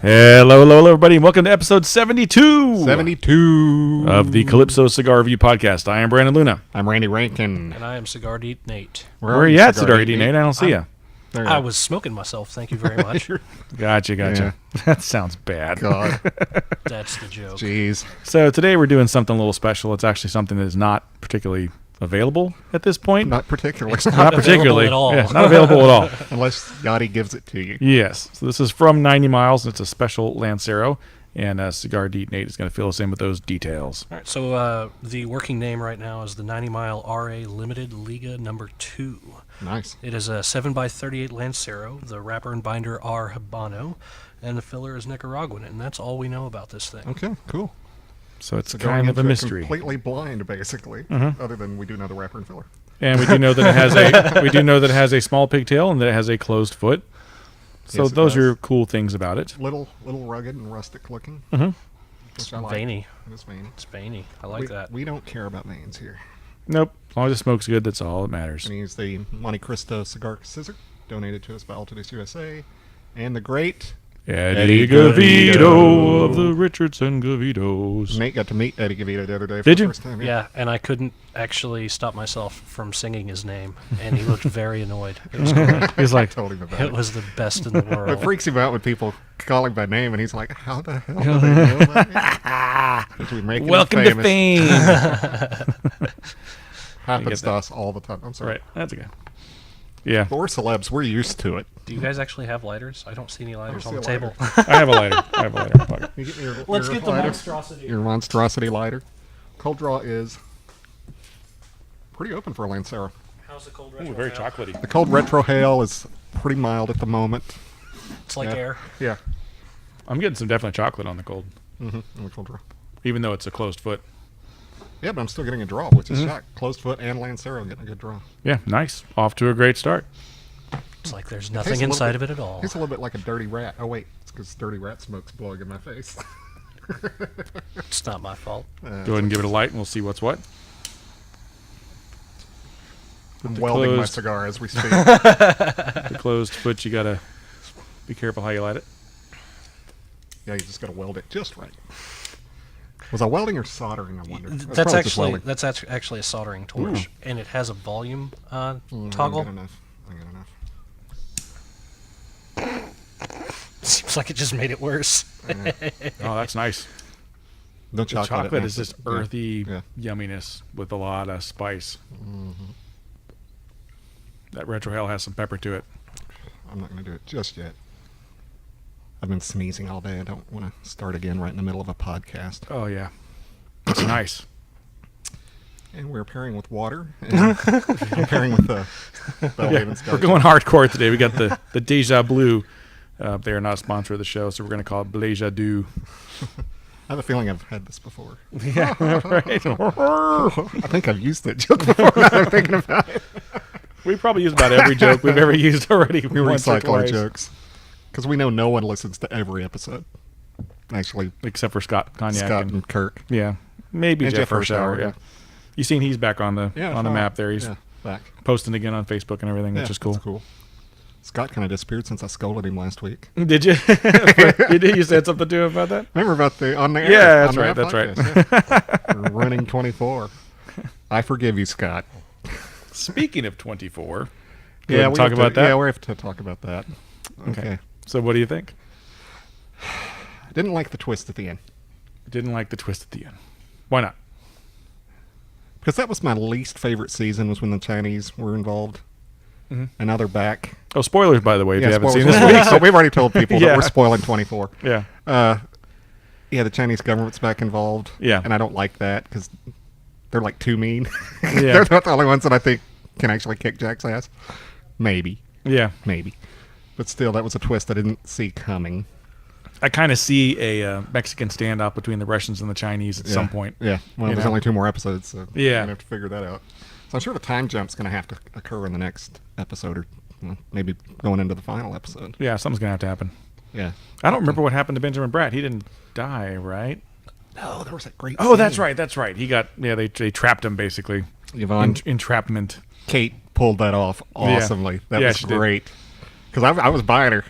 Hello, everybody, and welcome to episode 72. 72 of the Calypso Cigar Review Podcast. I am Brandon Luna. I'm Randy Rankin. And I am Cigar Deet Nate. Where are you at, Cigar Deet Nate? I don't see you. I was smoking myself, thank you very much. Gotcha. Yeah. That sounds bad. God. That's the joke. Jeez. So today we're doing something a little special. It's actually something that is not particularly available at this point. Not particularly. Not particularly. at all. Yeah, not available at all. Unless Yadi gives it to you. Yes. So this is from 90 Miles. And it's a special Lancero. And Cigar Deet Nate is going to fill us in with those details. All right, so the working name right now is the 90 Mile RA Limited Liga number 2. Nice. It is a 7x38 Lancero. The wrapper and binder are Habano, and the filler is Nicaraguan, and that's all we know about this thing. Okay, cool. So it's So kind of a mystery. Completely blind, basically. Other than we do know the wrapper and filler. And we do know that it has a small pigtail and that it has a closed foot. So Yes, it those does. are cool things about it. Little rugged and rustic looking. It's Which I like. veiny. It is veiny. It's veiny. I like that. We don't care about veins here. Nope. As long as the smoke's good, that's all that matters. And he's the Monte Cristo cigar scissor, donated to us by Altitude USA, and the great Eddie Gavito of the Richardson Gavitos. Nate got to meet Eddie Gavito the other day for Did the you? first time. Yeah, and I couldn't actually stop myself from singing his name, and he looked very annoyed. It was great. He's like, Told him about It it. was the best in the It world. freaks him out when people call him by name, and he's like, "How the hell do they know that?" Because we make him welcome to famous. fame. Happens that. to us all the time. I'm sorry. Right. That's okay. Yeah. But we're celebs. We're used to it. Do you guys actually have lighters? I don't see any lighters on the see a table. I have a lighter. In my pocket. You get your, Let's your get the lighter, monstrosity. your monstrosity lighter. Cold draw is pretty open for a Lancero. How's the cold Ooh, retro? very now? chocolatey. The cold retro hail is pretty mild at the moment. It's like Yeah. air. Yeah. I'm getting some definite chocolate on the cold, In the cold draw. even though it's a closed foot. Yeah, but I'm still getting a draw, which is shocked. Closed foot and Lancero getting a good draw. Yeah, nice. Off to a great start. It's like there's Tastes nothing a little inside bit- of it at all. Tastes a little bit like a dirty rat. Oh wait, it's because dirty rat smoke's blowing in my face. It's not my fault. Go ahead and give it a light, and we'll see what's what. I'm the welding my closed- cigar as we speak. The closed foot, you gotta be careful how you light it. Yeah, you just gotta weld it just right. Was I welding or soldering? I wonder. It's That's probably just welding. actually a soldering torch, and it has a volume I toggle. got enough. I got enough. Seems like it just made it worse. Oh, that's nice. No The chocolate. chocolate it is makes just it. Yeah. earthy Yeah. yumminess with a lot of spice. That retro hell has some pepper to it. I'm not gonna do it just yet. I've been sneezing all day. I don't want to start again right in the middle of a podcast. Oh yeah, it's nice. And we're pairing with water. And I'm pairing with the Belhaven Scotch. We're going hardcore today. We got the Deja Blue. They're not a sponsor of the show, so we're going to call it Deja Du. I have a feeling I've had this before. Yeah, right. I think I've used that joke before. Now I'm thinking about it. We probably use about every joke we've ever used already. We once or recycle our twice. jokes because we know no one listens to every episode. Actually, Except for Scott Cognac. Scott and, and Kirk. yeah, maybe And Jeff Jeff Hirschauer. Hirschauer, Yeah. yeah. You seen he's back on the Yeah, on the fine. map there. He's Yeah, back. posting again on Facebook and everything, which Yeah, is cool. That's cool. Scott kind of disappeared since I scolded him last week. Did you? You said something to him about that? Remember about the on the air? Yeah, that's on the right. air That's right. podcast, yeah. We're running 24. I forgive you, Scott. Speaking of 24, Yeah, yeah, we talk have to- about that. Yeah, we have to talk about that. Okay. So what do you think? I didn't like the twist at the end Didn't like the twist at the end. Why not? because that was my least favorite season. Was when the Chinese were involved, and now they're back. Oh, spoilers, by the way, if you haven't spoilers. seen this week. So we've already told people Yeah. that we're spoiling 24. Yeah. Yeah, the Chinese government's back involved. Yeah. And I don't like that because they're like too mean. Yeah. They're not the only ones that I think can actually kick Jack's ass. Maybe. Yeah. But still, that was a twist I didn't see coming. I kind of see a Mexican standoff between the Russians and the Chinese at some point. Yeah. Well, You there's know? only 2 more episodes, so Yeah. we're going to have to figure that out. So I'm sure the time jump's going to have to occur in the next episode or maybe going into the final episode. Yeah, something's going to have to happen. Yeah. I don't remember what happened to Benjamin Bratt. He didn't die, right? No, there was that great Oh, that's scene. right. That's right. He got, they trapped him, basically. Yvonne, Entrapment. Kate pulled that off awesomely. That Yeah, was she did. great. Because I was buying her.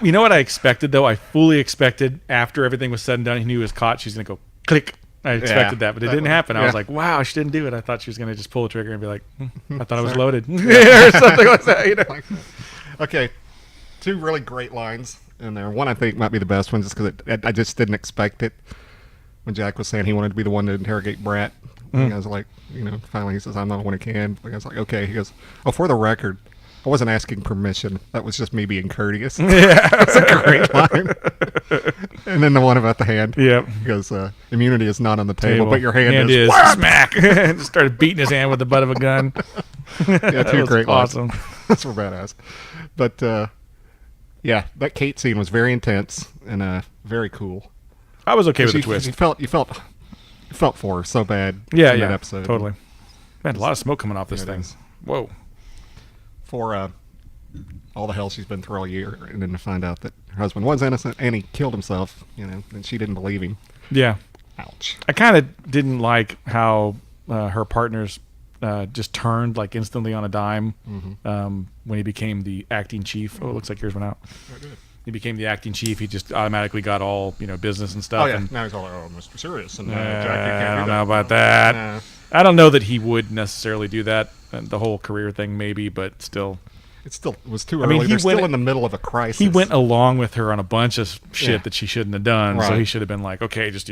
You know what I expected, though? I fully expected after everything was said and done, he knew he was caught, she's going to go click. I expected that, but it didn't happen. I was like, wow, she didn't do it. I thought she was going to just pull the trigger and be like, I thought I was loaded. Or something like that, you know? Okay, 2 really great lines in there. One I think might be the best one just because I just didn't expect it. When Jack was saying he wanted to be the one to interrogate Brat. I was like, finally he says, I'm not the one who can. I was like, okay. He goes, oh, for the record, I wasn't asking permission. That was just me being courteous. Yeah. That's a great line. And then the one about the hand. Yep. He goes, immunity is not on the table, but your hand is. Whap! Smack. Just started beating his hand with the butt of a gun. Yeah, 2 great awesome. lines. That's for badass. But, yeah, that Kate scene was very intense and very cool. I was okay with the twist. You felt for her so bad in that episode. Totally. Man, a lot of smoke coming off this thing. Is. Whoa. For all the hell she's been through all year, and then to find out that her husband was innocent and he killed himself, and she didn't believe him. Yeah. Ouch. I kind of didn't like how her partners just turned like instantly on a dime when he became the acting chief. Oh, it looks like yours went out. Oh, good. He became the acting chief. He just automatically got all business and stuff. Oh yeah. And, now he's all like, "Oh, Mr. Serious," and Jack, I don't know about that. I don't know that he would necessarily do that. The whole career thing, maybe, but still. It still was too early. They're still in the middle of a crisis. He went along with her on a bunch of shit that she shouldn't have done. Right. So he should have been like, okay, just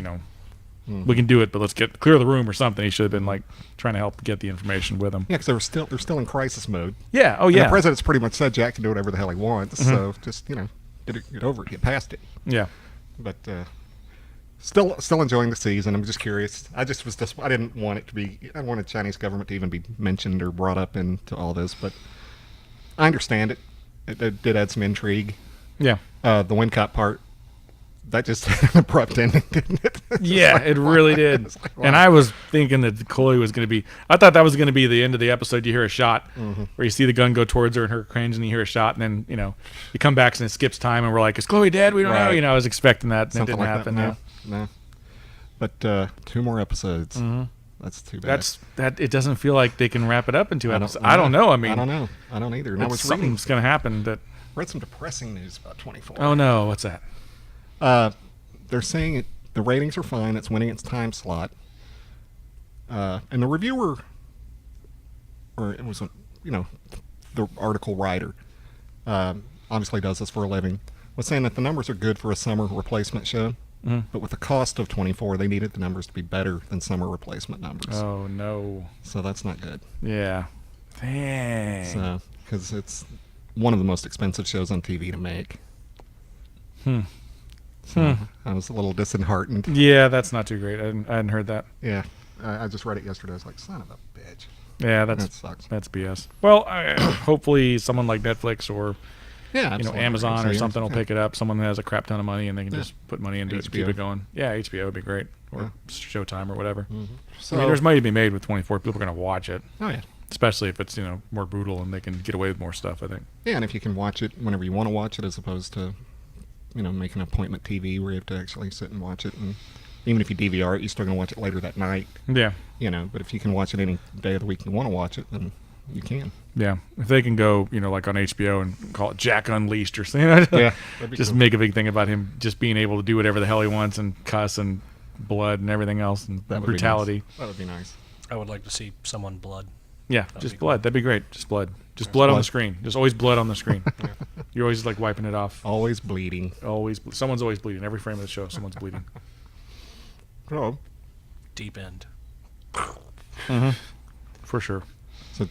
we can do it, but let's clear the room or something. He should have been like trying to help get the information with him. Yeah, because they're still in crisis mode. Yeah. Oh And yeah. the president's pretty much said Jack can do whatever the hell he wants. So just get over it, get past it. Yeah. But still enjoying the season. I'm just curious. I didn't want it to be. I didn't want the Chinese government to even be mentioned or brought up into all this. But I understand it. It did add some intrigue. Yeah. The Wincott part. That just had an abrupt ending, didn't it? Yeah, it really did. Like, wow. And I was thinking that Chloe was going to be. I thought that was going to be the end of the episode. You hear a shot where you see the gun go towards her and her cringe, and you hear a shot, and then you come back and it skips time, and we're like, "Is Chloe dead? We don't know." I was expecting that, and Something it didn't like happen. That. No. But 2 more episodes. That's too bad. It doesn't feel like they can wrap it up in 2 episodes. I don't know. I mean, I don't know. I don't either. And I was reading. Something's going to happen. That Read some depressing news about 24. Oh no, what's that? They're saying the ratings are fine. It's winning its time slot. And the reviewer, or it was, the article writer, obviously does this for a living, was saying that the numbers are good for a summer replacement show. But with the cost of 24, they needed the numbers to be better than summer replacement numbers. Oh no. So that's not good. Yeah. Dang. So, because it's one of the most expensive shows on TV to make. So I was a little disheartened. Yeah, that's not too great. I hadn't heard that. Yeah, I just read it yesterday. I was like, son of a bitch. Yeah, That sucks. That's BS. Well, hopefully someone like Netflix or absolutely. Amazon or So, something will pick it up. Someone that has a crap ton of money and they can just put money into it and keep HBO. it going. Yeah, HBO would be great, or Showtime or whatever. So, I mean, there's money to be made with 24. People are going to watch it, oh yeah, especially if it's more brutal and they can get away with more stuff. I think. yeah, and if you can watch it whenever you want to watch it, as opposed to, make an appointment TV where you have to actually sit and watch it, and even if you DVR it, you're still going to watch it later that night. Yeah. But if you can watch it any day of the week you want to watch it, then you can. Yeah, if they can go, like on HBO and call it Jack Unleashed or something, Yeah, just make a big thing about him just being able to do whatever the hell he wants and cuss and blood and everything else and That would brutality. Be nice. That would be nice. I would like to see someone blood. Yeah, That'd just be blood. cool. That'd be great. Just blood. Just blood on the blood. screen. Just always blood on the screen. You're always like wiping it off. Always bleeding. Someone's always bleeding. Every frame of the show, someone's bleeding. Oh, Deep end. For sure. so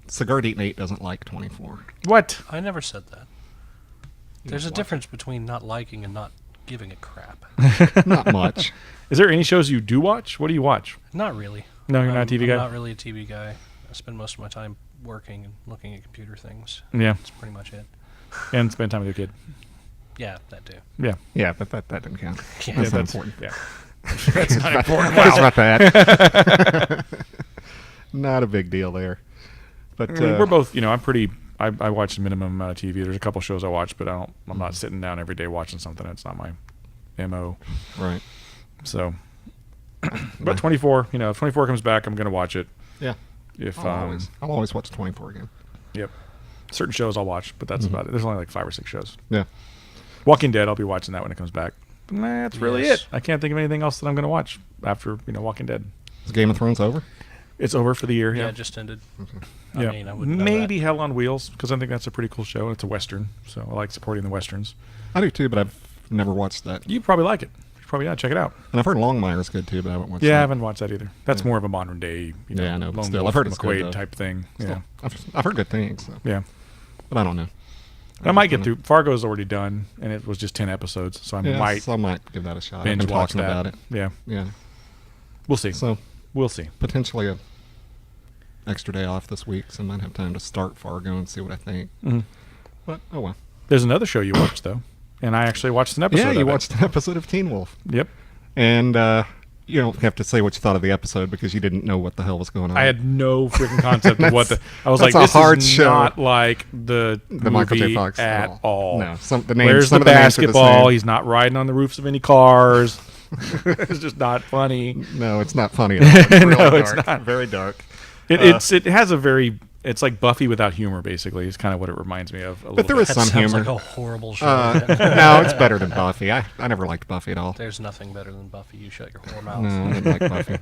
Cigar Deet Nate doesn't like 24. What? I never said that. There's a watch difference between not liking and not giving a crap. Not much. Is there any shows you do watch? What do you watch? Not really. No, you're not a TV guy? I'm not really a TV guy. I spend most of my time working and looking at computer things. Yeah. That's pretty much it. And spend time with your kid. Yeah, that too. Yeah. Yeah, but that doesn't count. Yeah, That's not that's important. Yeah. That's not important. It's not that. Not a big deal there. But I mean, we're both, I watch the minimum amount of TV. There's a couple shows I watch, but I'm not sitting down every day watching something. It's not my MO. right. So, but 24, if 24 comes back, I'm going to watch it. Yeah. If I'll always watch 24 again. Yep. Certain shows I'll watch, but that's about it. There's only like 5 or 6 shows. Yeah. Walking Dead, I'll be watching that when it comes back. That's really Yes. it. I can't think of anything else that I'm going to watch after Walking Dead. Is Game of Thrones over? It's over for the year. Yeah, Yeah, it just ended. yeah. I mean, I wouldn't know Maybe that. Hell on Wheels, because I think that's a pretty cool show. It's a western, so I like supporting the westerns. I do too, but I've never watched that. You probably like it. You probably check it out. And I've heard Longmire's good too, but I haven't watched Yeah, I that. haven't watched that either. That's more of a modern day, Yeah, I know, but Lone still, Wolf I've heard it's good, McQuaid though. type thing. Yeah, I've heard good things, so. yeah. But I don't know. I might get through. Fargo's already done, and it was just 10 episodes, so I might so I might give that a shot. I've binge been watch talking that. about it. Yeah, Yeah. we'll see. So We'll see. potentially a extra day off this week, so I might have time to start Fargo and see what I think. Mhm. But oh well. There's another show you watched though, and I actually watched an episode. Yeah, of you it. watched an episode of Teen Wolf, Yep. and you don't have to say what you thought of the episode because you didn't know what the hell was going on. I had no freaking concept of what the. I was that's like, a this hard is show. not like the Michael J. movie Fox at all. No, some Where's some the of names are the basketball? same. He's not riding on the roofs of any cars. It's just not funny. No, it's not funny at all. It's really No, dark. it's not. Very dark. It has a very. It's like Buffy without humor, basically. Is kind of what it reminds me of. But there is That some sounds humor. like a horrible show. No, it's better than Buffy. I never liked Buffy at all. There's nothing better than Buffy. You shut your whore mouth. No, I didn't like Buffy.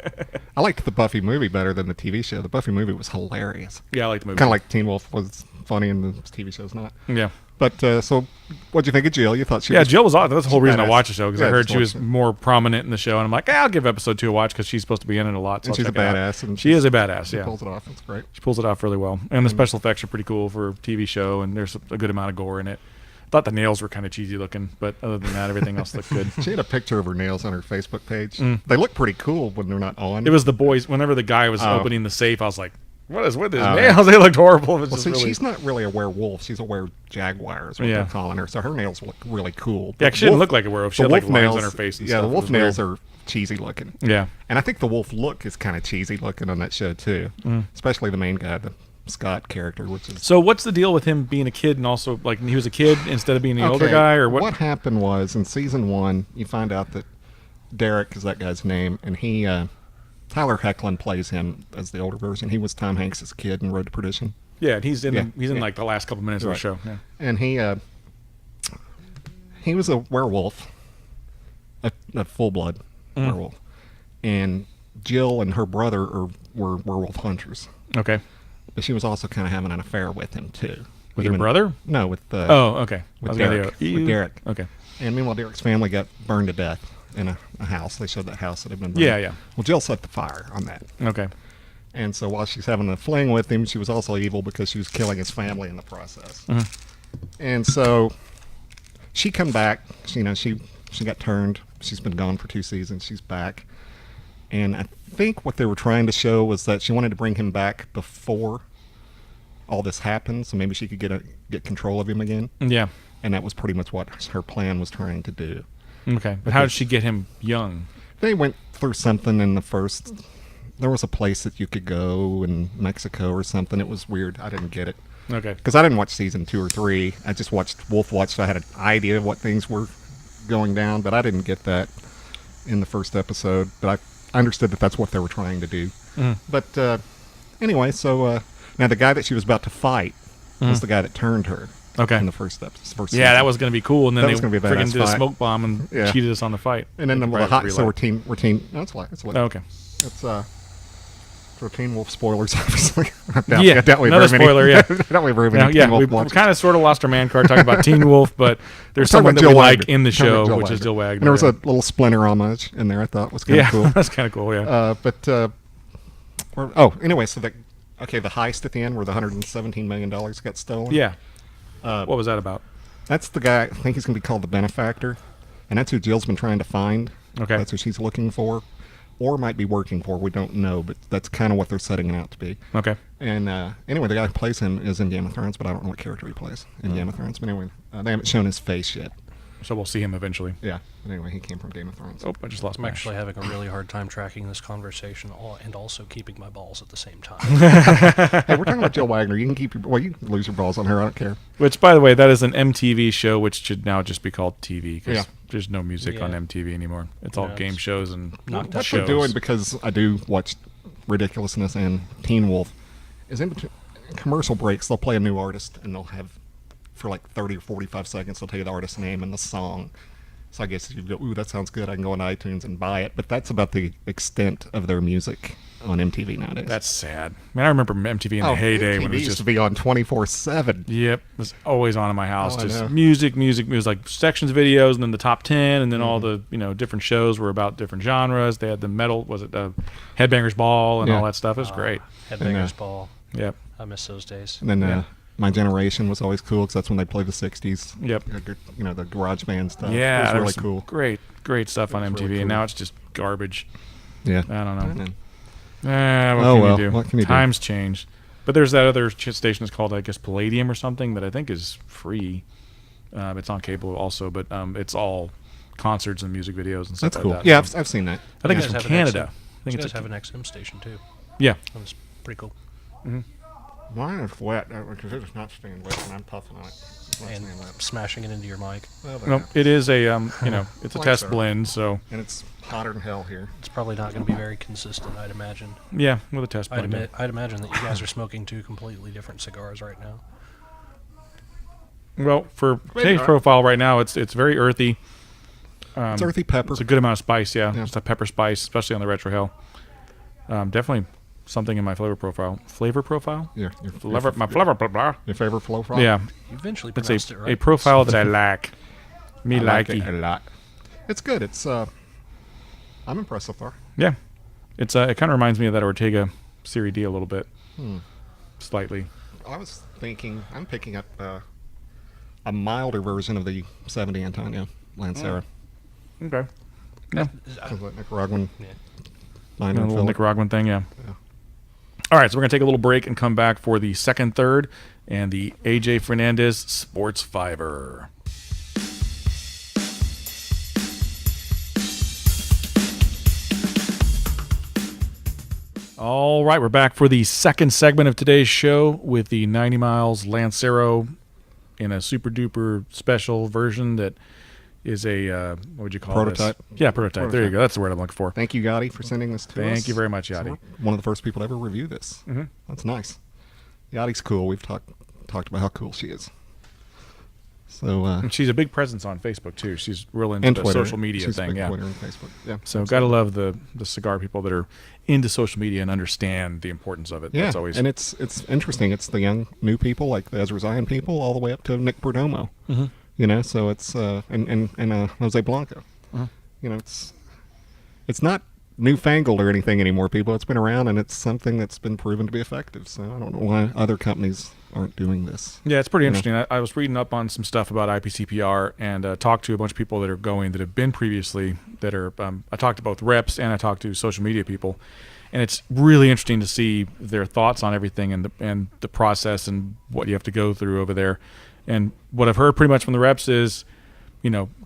I liked the Buffy movie better than the TV show. The Buffy movie was hilarious. Yeah, I like the movie. Kind of like Teen Wolf was funny and the TV show's not. Yeah. But so, what'd you think of Jill? You thought she Yeah, was Jill was awesome. That's the whole reason I badass. watched the show, because I Yeah, heard just she was watched it. more prominent in the show, and I'm like, I'll give episode 2 a watch because she's supposed to be in it a lot. So And I'll she's a check it out. badass. And She is a badass. She Yeah, pulls it off. It's great. she pulls it off really well, and the special effects are pretty cool for a TV show, and there's a good amount of gore in it. Thought the nails were kind of cheesy looking, but other than that, everything else looked good. She had a picture of her nails on her Facebook page. They look pretty cool when they're not on. It was the boys. Whenever the guy was Oh. opening the safe, I was like, "What is with his Oh, nails? They looked horrible." It was Well, just see, really... she's not really a werewolf. She's a were-jaguar is what Yeah. they're calling her. So her nails look really cool. Yeah, 'cause she didn't look like a werewolf. She the had like wolf lines nails on her face. And yeah, stuff. the It wolf was nails weird. are cheesy looking. Yeah, And I think the wolf look is kind of cheesy looking on that show too. Especially the main guy, the Scott character, which is So what's the deal with him being a kid and also like he was a kid instead of being the older Okay, guy, or what? What happened was in season 1, you find out that Derek is that guy's name, and he Tyler Hoechlin plays him as the older version. He was Tom Hanks as a kid in Road to Perdition, Yeah, and he's in Yeah, he's in yeah. like the last couple minutes of the Right. show. Yeah. and he was a werewolf, a full blood werewolf, and Jill and her brother were werewolf hunters. Okay. But she was also kind of having an affair with him too. With her brother? No, with Oh, okay. I with was gonna Derek. go, With Derek. Okay. And meanwhile, Derek's family got burned to death in a house. They showed that house that had been burned. Yeah, yeah. Well, Jill set the fire on that. Okay. And so while she's having a fling with him, she was also evil because she was killing his family in the process. And so she come back. She got turned. She's been gone for 2 seasons. She's back. And I think what they were trying to show was that she wanted to bring him back before all this happened, so maybe she could get control of him again. Yeah. And that was pretty much what her plan was trying to do. Okay. But how did she get him young? They went through something in the first. There was a place that you could go in Mexico or something. It was weird. I didn't get it Okay. because I didn't watch season 2 or 3. I just watched Wolf Watch, so I had an idea of what things were going down, but I didn't get that in the first episode. But I understood that that's what they were trying to do. But anyway, so now the guy that she was about to fight was the guy that turned her. Okay. In the first episode. Yeah, that was going to be cool, and then That they was gonna be a friggin' badass did a fight. smoke bomb and Yeah. cheated us on the fight. And then the Right hot. after So we we're teen. No, it's like it's left. Oh, okay. It's for Teen Wolf spoilers, obviously. Yeah, another spoiler, yeah. Don't we very Now, many yeah, Teen we Wolf watchers. kind of sort of lost our man card talking about Teen Wolf, but there's We're talking someone that about we Jill like Wagner. in the We're talking about show, Jill which is Wagner. Jill Wagner. And there was yeah. a little Splinter homage in there. I thought was kind of cool. that's kind of cool. Yeah. Anyway, so the heist at the end where the $117 million got stolen. Yeah. What was that about? That's the guy. I think he's going to be called the benefactor, and that's who Jill's been trying to find. Okay. That's who she's looking for, or might be working for. We don't know, but that's kind of what they're setting it out to be. Okay. And anyway, the guy who plays him is in Game of Thrones, but I don't know what character he plays in Game of Thrones. But anyway, they haven't shown his face yet. So we'll see him eventually. Yeah. But anyway, he came from Game of Thrones. Oh, I just lost I'm my actually having a really hard time tracking this conversation and also keeping my balls at the same time. Hey, we're talking about Jill Wagner. You can keep your you can lose your balls on her. I don't care. Which, by the way, that is an MTV show, which should now just be called TV because Yeah. there's no music on Yeah. MTV anymore. It's all No, game it's shows and knocked What out they're shows. doing, because I do watch Ridiculousness and Teen Wolf, is in commercial breaks, they'll play a new artist, and they'll have, for like 30 or 45 seconds, they'll tell you the artist's name and the song. So I guess you go, ooh, that sounds good. I can go on iTunes and buy it. But that's about the extent of their music on MTV nowadays. That's sad. I mean, I remember MTV in the heyday MTV when it was used just to be on 24/7. Yep, it was always on in my house. Oh, I Just know. music. It was like sections of videos, and then the top 10, and then all the different shows were about different genres. They had the metal, was it Headbangers Ball and all that stuff. It was great. Headbangers Ball. Yep. I miss those days. And then My Generation was always cool because that's when they played the 60s. Yep. The garage band stuff. Yeah, it was there really was cool. Great stuff on MTV, really cool. and now it's just garbage. Yeah. I don't know. know. What Oh, can well, you do? what can you do? Times change. But there's that other station that's called, I guess, Palladium or something that I think is free. It's on cable also, but it's all concerts and music videos and stuff That's like cool. that. Yeah, I've seen that. I think You it's guys from have an Canada. I think You it's guys have an XM station too. yeah. That's pretty cool. Mine is wet because it's not staying wet, and I'm puffing on it. It's not And staying wet. smashing it into your mic. Well, there No, you go. it is a it's a Like test so. blend, so And it's hotter than hell here. It's probably not going to be very consistent, I'd imagine. yeah, with a test blend. I'd imagine that you guys are smoking two completely different cigars right now. Well, for Maybe today's not. profile right now, it's very earthy. It's earthy pepper. It's a good amount of spice, yeah. Yeah. Just a pepper spice, especially on the Retro Hill. Definitely something in my flavor profile. Flavor profile? Yeah, My flavor profile. Your favorite flow file? Yeah, You eventually it's pronounced it right. a profile that I like. Me I like likey. it a lot. It's good. It's I'm impressed so far. Yeah, it's it kind of reminds me of that Ortega Serie D a little bit, slightly. I was thinking I'm picking up a milder version of the 70 Antonio Lancero. Okay. So that Nicaraguan Yeah. binder A and little filler. Nicaraguan thing, yeah. Yeah. All right, so we're going to take a little break and come back for the second, third, and the AJ Fernandez Sports Fiver. All right, we're back for the second segment of today's show with the 90 Miles Lancero in a super duper special version that is a, what would you call Prototype. this? Yeah, prototype. There you go. That's the word I'm looking for. Thank you, Yadi, for sending this to us. Thank you very much, So Yadi. we're one of the first people to ever review this. Mhm. That's nice. Yadi's cool. We've talked about how cool she is. So And she's a big presence on Facebook too. She's real into and the Twitter. social media She's thing. big Yeah. Twitter and Facebook. Yeah. So gotta love the cigar people that are into social media and understand the importance of it. Yeah, That's always and it's interesting. It's the young new people like the Ezra Zion people, all the way up to Nick Perdomo. Mm-hmm. You know, so it's and Jose Blanco. Uh-huh. You know, it's not newfangled or anything anymore, people. It's been around, and it's something that's been proven to be effective. So I don't know why other companies aren't doing this. Yeah, it's pretty You know? interesting. I was reading up on some stuff about IPCPR and talked to a bunch of people that are going that have been previously that are. I talked to both reps and I talked to social media people, and it's really interesting to see their thoughts on everything and the process and what you have to go through over there. And what I've heard pretty much from the reps is,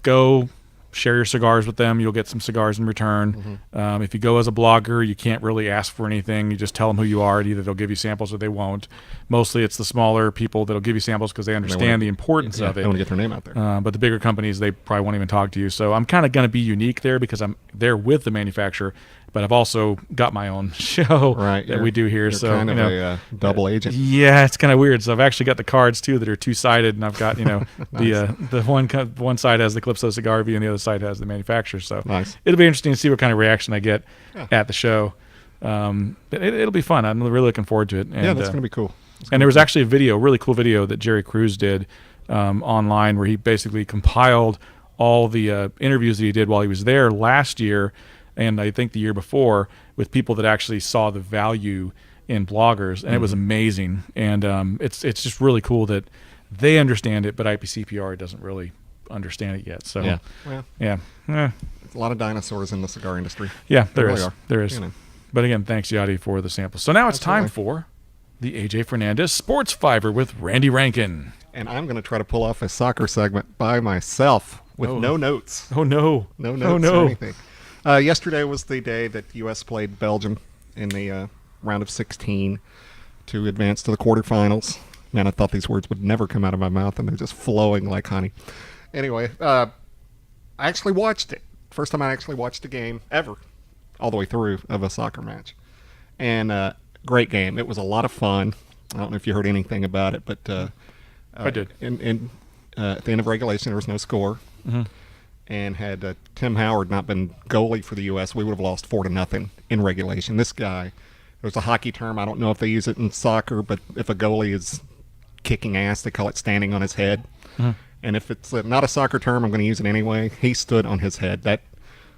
go share your cigars with them. You'll get some cigars in return. Mm-hmm. If you go as a blogger, you can't really ask for anything. You just tell them who you are. And either they'll give you samples or they won't. Mostly it's the smaller people that'll give you samples because they understand the importance of They it. want to get their name out there. But the bigger companies, they probably won't even talk to you. So I'm kind of going to be unique there because I'm there with the manufacturer, but I've also got my own show Right, that we do here. You're So kind of a double agent. yeah, it's kind of weird. So I've actually got the cards too that are two-sided, and I've got the one side has the Calypso Cigar Review and the other side has the manufacturer. So Nice. it'll be interesting to see what kind of reaction I get at the show. It'll be fun. I'm really looking forward to it. And, Yeah, that's going to be cool. and there was actually a really cool video that Jerry Cruz did online where he basically compiled all the interviews that he did while he was there last year and I think the year before with people that actually saw the value in bloggers, and it was amazing. And it's just really cool that they understand it, but IPCPR doesn't really understand it yet. So Yeah. Well, yeah, there's a lot of dinosaurs in the cigar industry. yeah, there really is. are. There is. You know. But again, thanks Yadi for the sample. So now it's time Absolutely. for the AJ Fernandez Sports Fiver with Randy Rankin. And I'm going to try to pull off a soccer segment by myself with no notes. Oh no! No Oh notes no! or anything. Yesterday was the day that U.S. played Belgium in the round of 16 to advance to the quarterfinals. Man, I thought these words would never come out of my mouth, and they're just flowing like honey. Anyway, I actually watched it. First time I actually watched a game ever, all the way through, of a soccer match. And great game. It was a lot of fun. I don't know if you heard anything about it, but I did. At the end of regulation, there was no score. Mm-hmm. And had Tim Howard not been goalie for the U.S., we would have lost 4-0 in regulation. This guy, there's a hockey term, I don't know if they use it in soccer, but if a goalie is kicking ass, they call it standing on his head. Mm-hmm. And if it's not a soccer term, I'm going to use it anyway. He stood on his head. That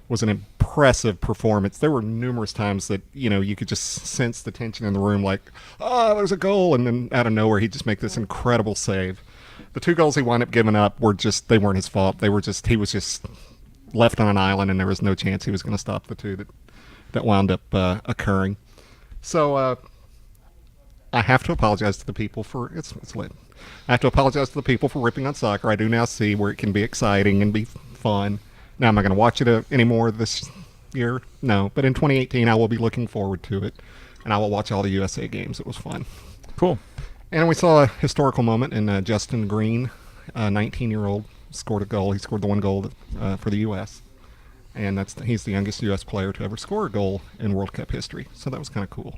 was an impressive performance. There were numerous times that, you could just sense the tension in the room, like, oh, there's a goal, and then out of nowhere, he'd just make this incredible save. The 2 goals he wound up giving up they weren't his fault. He was just left on an island, and there was no chance he was going to stop the 2 that wound up occurring. So I have to apologize to the people for it's lit. I have to apologize to the people for ripping on soccer. I do now see where it can be exciting and be fun. Now, am I going to watch it anymore this year? No. But in 2018, I will be looking forward to it, and I will watch all the USA games. It was fun. Cool. And we saw a historical moment in Justin Green, a 19-year-old, scored a goal. He scored the 1 goal for the U.S., and he's the youngest U.S. player to ever score a goal in World Cup history. So that was kind of cool.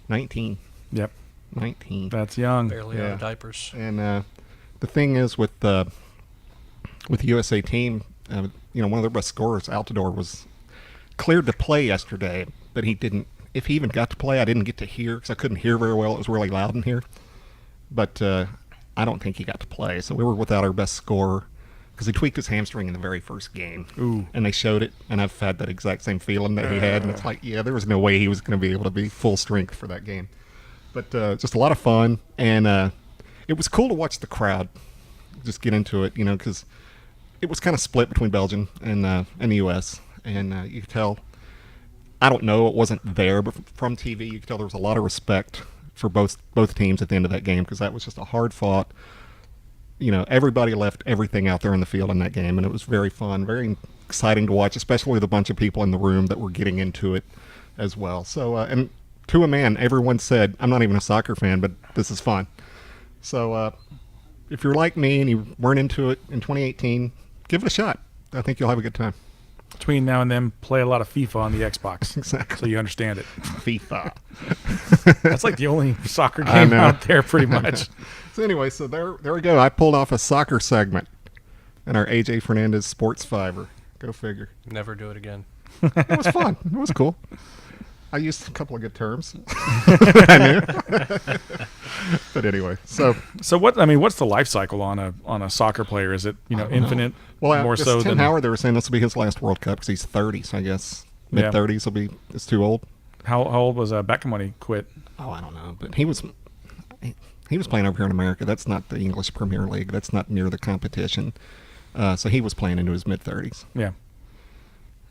19. Yep. 19. That's young. Barely out of diapers. And the thing is with the USA team, one of their best scorers, Altidore, was cleared to play yesterday, but he didn't. If he even got to play, I didn't get to hear because I couldn't hear very well. It was really loud in here. But I don't think he got to play. So we were without our best scorer because he tweaked his hamstring in the very first game. Ooh. And they showed it, and I've had that exact same feeling that he had. And it's like, yeah, there was no way he was going to be able to be full strength for that game. But just a lot of fun, and it was cool to watch the crowd just get into it, because it was kind of split between Belgium and the U.S., and you could tell, I don't know, it wasn't there, but from TV, you could tell there was a lot of respect for both teams at the end of that game, because that was just a hard-fought, everybody left everything out there in the field in that game, and it was very fun, very exciting to watch, especially with a bunch of people in the room that were getting into it as well. So, and to a man, everyone said, I'm not even a soccer fan, but this is fun. So if you're like me and you weren't into it in 2018, give it a shot. I think you'll have a good time. Between now and then, play a lot of FIFA on the Xbox. Exactly. So you understand it. FIFA. That's like the only soccer game out there, pretty much. So anyway, so there we go. I pulled off a soccer segment in our AJ Fernandez Sports Fiver. Go figure. Never do it again. It was fun. It was cool. I used a couple of good terms. I knew. But anyway, so what's the life cycle on a soccer player? Is it infinite? Well, more so Tim than Howard. They were saying this will be his last World Cup because he's 30. So I guess mid-30s will be. It's too old. How old was Beckham when he quit? Oh, I don't know, but he was playing over here in America. That's not the English Premier League. That's not near the competition. So he was playing into his mid-30s. Yeah.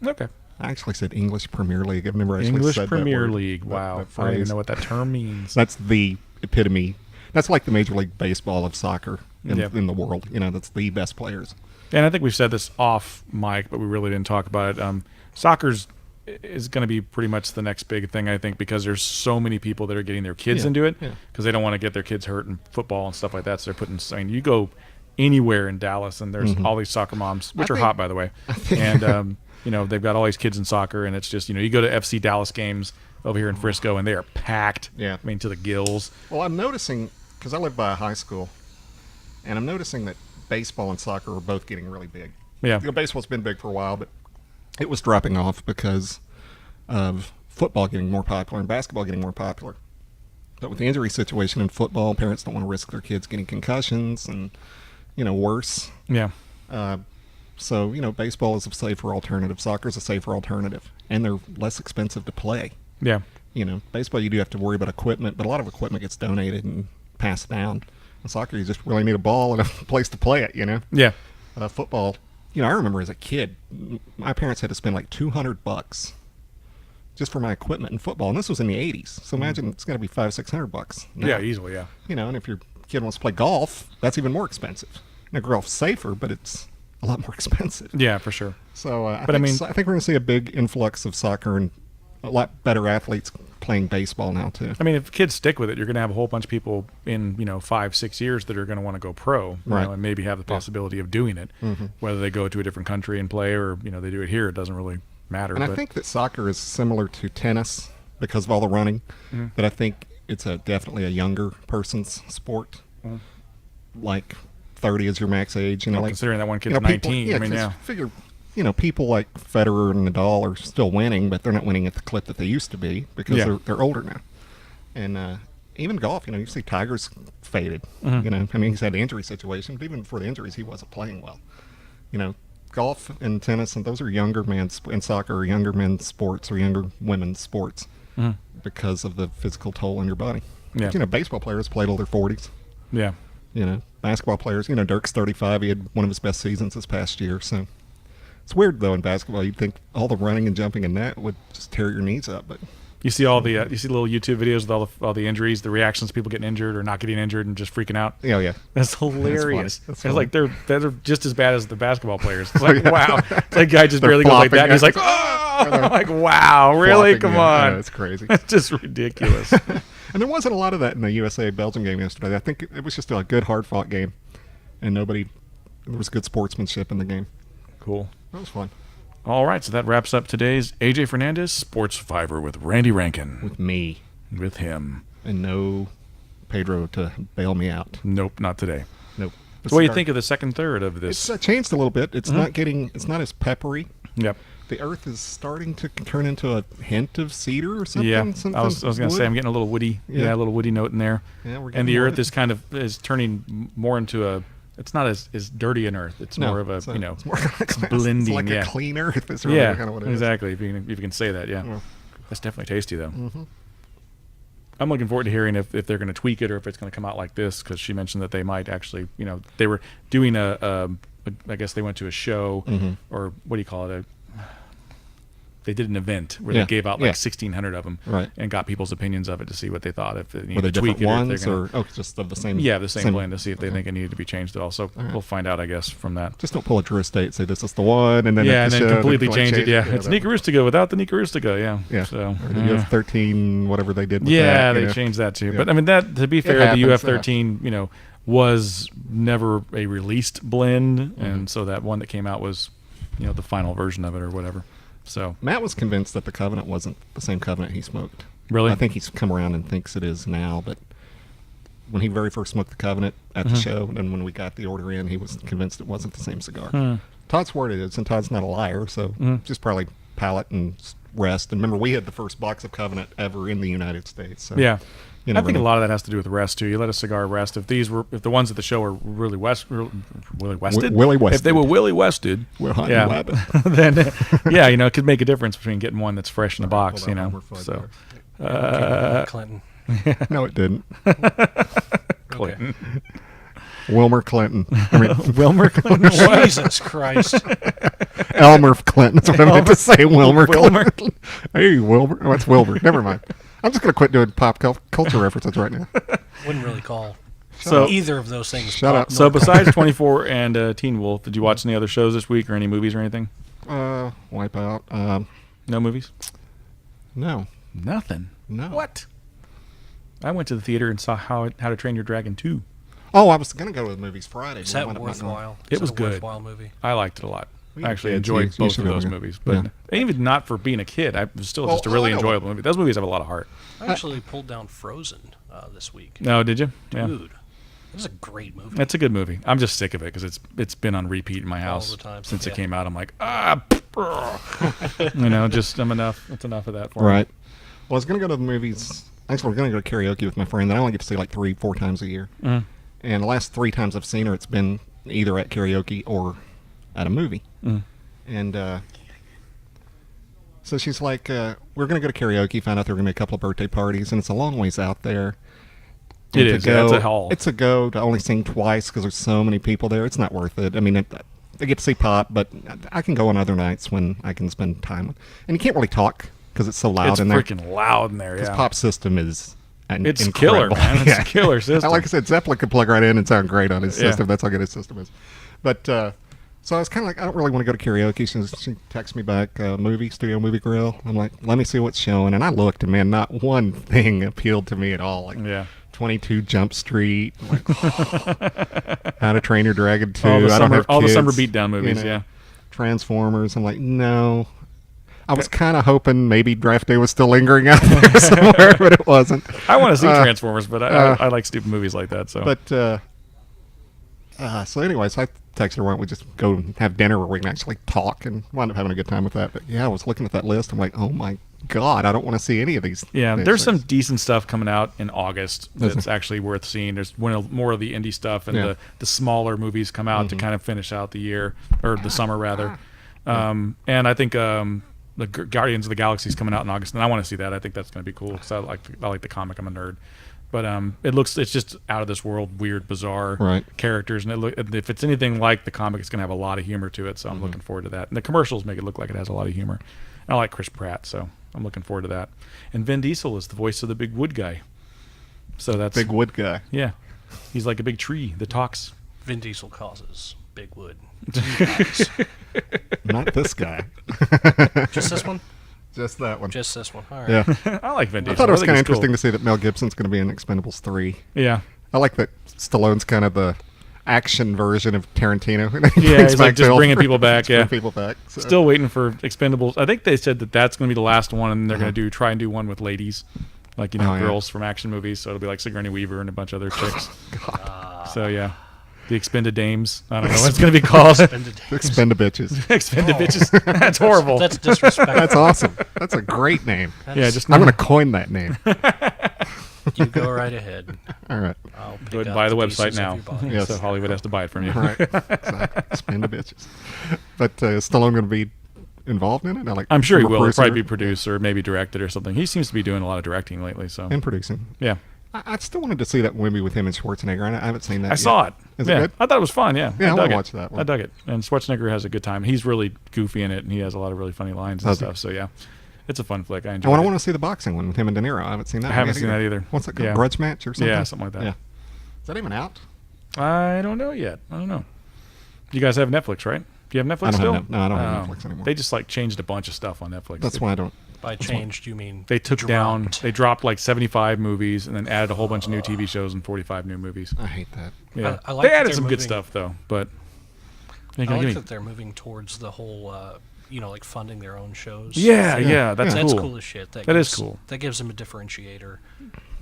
Okay. I actually said English Premier League. I've never actually English said Premier that word, League. Wow. that I don't even phrase. know what that term means. That's the epitome. That's like the Major League Baseball of soccer in the world. That's the best players. And I think we've said this off mic, but we really didn't talk about it. Soccer's is going to be pretty much the next big thing, I think, because there's so many people that are getting their kids into it because they don't want to get their kids hurt in football and stuff like that. So they're putting. I mean, you go anywhere in Dallas, and there's all these soccer moms, which are hot, by the way, and they've got all these kids in soccer, and it's just you go to FC Dallas games over here in Frisco, and they are packed. Yeah, I mean to the gills. Well, I'm noticing because I live by a high school, and I'm noticing that baseball and soccer are both getting really big. Yeah, baseball's been big for a while, but it was dropping off because of football getting more popular and basketball getting more popular. But with the injury situation in football, parents don't want to risk their kids getting concussions and worse. Yeah. So baseball is a safer alternative. Soccer is a safer alternative, and they're less expensive to play. Yeah. Baseball you do have to worry about equipment, but a lot of equipment gets donated and passed down. In soccer, you just really need a ball and a place to play it. Yeah. Football. I remember as a kid, my parents had to spend like $200 just for my equipment in football, and this was in the '80s. So imagine it's got to be $500-600 now. Yeah, easily. Yeah. And if your kid wants to play golf, that's even more expensive. Now, golf's safer, but it's a lot more expensive. Yeah, for sure. So, I think we're going to see a big influx of soccer and a lot better athletes playing baseball now too. I mean, if kids stick with it, you're going to have a whole bunch of people in 5-6 years that are going to want to go pro, and maybe have the possibility of doing it. Mm-hmm. Whether they go to a different country and play, or they do it here, it doesn't really matter. And I think that soccer is similar to tennis because of all the running. Mm-hmm. But I think it's definitely a younger person's sport. Like 30 is your max age. You know, like considering that one kid's people, 19. I mean, yeah. Figure, people like Federer and Nadal are still winning, but they're not winning at the clip that they used to be because they're older now. And even golf, you see Tiger's faded. I mean, he's had an injury situation, but even before the injuries, he wasn't playing well. Golf and tennis, and those are younger men's, and soccer are younger men's sports or younger women's sports because of the physical toll on your body. Yeah. But, baseball players play till their 40s. Yeah. Basketball players, Dirk's 35. He had one of his best seasons this past year. So it's weird, though, in basketball. You'd think all the running and jumping in that would just tear your knees up, but... You see all the you see little YouTube videos with all the injuries, the reactions to people getting injured or not getting injured and just freaking out. Yeah. That's hilarious. That's it's like they're just as bad as the basketball players. It's like wow, it's like guy just barely goes like that. And he's like, oh, I'm like wow, really? Come on, it's crazy. It's just ridiculous. And there wasn't a lot of that in the USA-Belgium game yesterday. I think it was just a good, hard-fought game, and there was good sportsmanship in the game. Cool. That was fun. All right, so that wraps up today's AJ Fernandez Sports Fiver with Randy Rankin. With me. With him. And no Pedro to bail me out. Nope, not today. Nope. So what do you think of the second third of this? It's changed a little bit. It's not as peppery. Yep. The earth is starting to turn into a hint of cedar or something. Yeah, I was going to say I'm getting a little woody. Yeah, a little woody note in there. Yeah, and the earth is turning more into a. It's not as dirty an earth. It's more of a it's more blending. It's like a clean earth. It's really kind of what it exactly. If you can say that, yeah. That's definitely tasty though. Mm-hmm. I'm looking forward to hearing if they're going to tweak it or if it's going to come out like this, because she mentioned that they might actually, they were doing I guess they went to a show or what do you call it? They did an event where they gave out 1,600 of them and got people's opinions of it to see what they thought. If they needed to tweak different it, ones or just of the same? Yeah, the same blend to see if they think it needed to be changed at all. So we'll find out, I guess, from that. Just don't pull a Drew Estate, say this is the one, and then completely change it. Yeah, it's Nica Rustico without the Nica Rustico. Yeah. So the UF13, whatever they did. With that, they changed that too. Yeah. But I mean, that to be fair, the UF13, was never a released blend, and so that one that came out was, the final version of it or whatever. So Matt was convinced that the Covenant wasn't the same Covenant he smoked. Really? I think he's come around and thinks it is now, but when he very first smoked the Covenant at the show, and when we got the order in, he was convinced it wasn't the same cigar. Todd swore it is, and Todd's not a liar, so just probably palate and rest. And remember, we had the first box of Covenant ever in the United States. So yeah. I think a lot of that has to do with rest too. You let a cigar rest. If the ones at the show are really wested, if they were Willie Wested, then it could make a difference between getting one that's fresh in the box. So Clinton. No, it didn't. Clinton. Wilmer Clinton. Wilmer Clinton. Jesus Christ. Elmer Clinton. That's what I meant to say. Wilmer Clinton. Hey, Wilmer. Oh, that's Wilbur. Never mind. I'm just going to quit doing pop culture references right now. Wouldn't really call So either of those things. Shut up. So besides 24 and Teen Wolf, did you watch any other shows this week or any movies or anything? Wipeout. No movies? No. Nothing? No. What? I went to the theater and saw How to Train Your Dragon 2. Oh, I was going to go to the movies Friday. Is that worthwhile? It was good. Worthwhile movie. I liked it a lot. I actually enjoyed both of those movies, but even not for being a kid, it was still just a really enjoyable movie. Those movies have a lot of heart. I actually pulled down Frozen this week. No, did you? Dude, this is a great movie. It's a good movie. I'm just sick of it because it's been on repeat in my house all the time since it came out. I'm like, I'm enough. It's enough of that for me. Right. Well, I was going to go to the movies. Actually, we're going to go to karaoke with my friend that I only get to see like 3-4 times a year. And the last 3 times I've seen her, it's been either at karaoke or at a movie. And so she's like, we're going to go to karaoke, find out there are going to be a couple of birthday parties, and it's a long ways out there. It is. It's a haul. It's a go to only sing twice because there's so many people there. It's not worth it. I mean, I get to see Pop, but I can go on other nights when I can spend time with. And you can't really talk because it's so loud in there. It's freaking loud in there, Because Pop's system is it's incredible. Killer, man. It's a killer system. Like I said, Zeppelin could plug right in and sound great on his system. That's how good his system is. But... So I was kind of like, I don't really want to go to karaoke. She texted me back, Studio Movie Grill. I'm like, let me see what's showing. And I looked, and man, not one thing appealed to me at all. Like 22 Jump Street, like, How to Train Your Dragon 2. All the summer beatdown movies, Transformers. I'm like, no. I was kind of hoping maybe draft day was still lingering out there somewhere, but it wasn't. I want to see Transformers, but I like stupid movies like that. So, so anyways, I texted her, why don't we just go and have dinner where we can actually talk, and wound up having a good time with that. But yeah, I was looking at that list. I'm like, oh my God, I don't want to see any of these. Yeah, there's some decent stuff coming out in August that's actually worth seeing. There's more of the indie stuff, and the smaller movies come out to kind of finish out the year, or the summer rather. And I think the Guardians of the Galaxy is coming out in August, and I want to see that. I think that's going to be cool because I like the comic. I'm a nerd. But it's just out of this world, weird, bizarre characters, and if it's anything like the comic, it's going to have a lot of humor to it. So I'm looking forward to that. And the commercials make it look like it has a lot of humor. And I like Chris Pratt, so I'm looking forward to that. And Vin Diesel is the voice of the big wood guy. So that's big wood guy. Yeah, he's like a big tree that talks. Vin Diesel causes big wood. Not this guy. Just this one. Just that one. Just this one. All right. Yeah. I like Vin Diesel. I thought it was kind of interesting to see that Mel Gibson's going to be in Expendables 3. Yeah. I like that Stallone's kind of the action version of Tarantino. Yeah, he's like just bringing people back. Bringing people back. So. Still waiting for Expendables. I think they said that's going to be the last one, and they're going to try and do one with ladies, like girls from action movies. So it'll be like Sigourney Weaver and a bunch of other chicks. So yeah. The Expended Dames. I don't know what it's going to be called. Expendabitches. Expendabitches. That's horrible. That's disrespectful. That's awesome. That's a great name. I'm going to coin that name. You go right ahead. All right. I'll go ahead and buy the website now. Yes. So Hollywood has to buy it from you. All right. Exactly. Expendabitches. But is Stallone going to be involved in it? I'm sure he will. He'll probably be produced or maybe directed or something. He seems to be doing a lot of directing lately. And producing. Yeah. I still wanted to see that movie with him and Schwarzenegger. I haven't seen that I saw it. Is it good? I thought it was fun, yeah. Yeah, I want to watch that one. I dug it. And Schwarzenegger has a good time. He's really goofy in it, and he has a lot of really funny lines and stuff. So, yeah, it's a fun flick. I enjoy it. I want to see the boxing one with him and De Niro. I haven't seen that. I haven't seen that either. What's it called? Grudge Match or something? Yeah, something like that. Yeah. Is that even out? I don't know yet. I don't know. You guys have Netflix, right? Do you have Netflix still? No, I don't have Netflix anymore. They just changed a bunch of stuff on Netflix. That's why I don't. By changed, you mean they dropped like 75 movies and then added a whole bunch of new TV shows and 45 new movies. I hate that. Yeah, I like they added some good stuff though, but I like that they're moving towards the whole, like funding their own shows. Yeah, that's cool. That's cool as shit. That is cool. That gives them a differentiator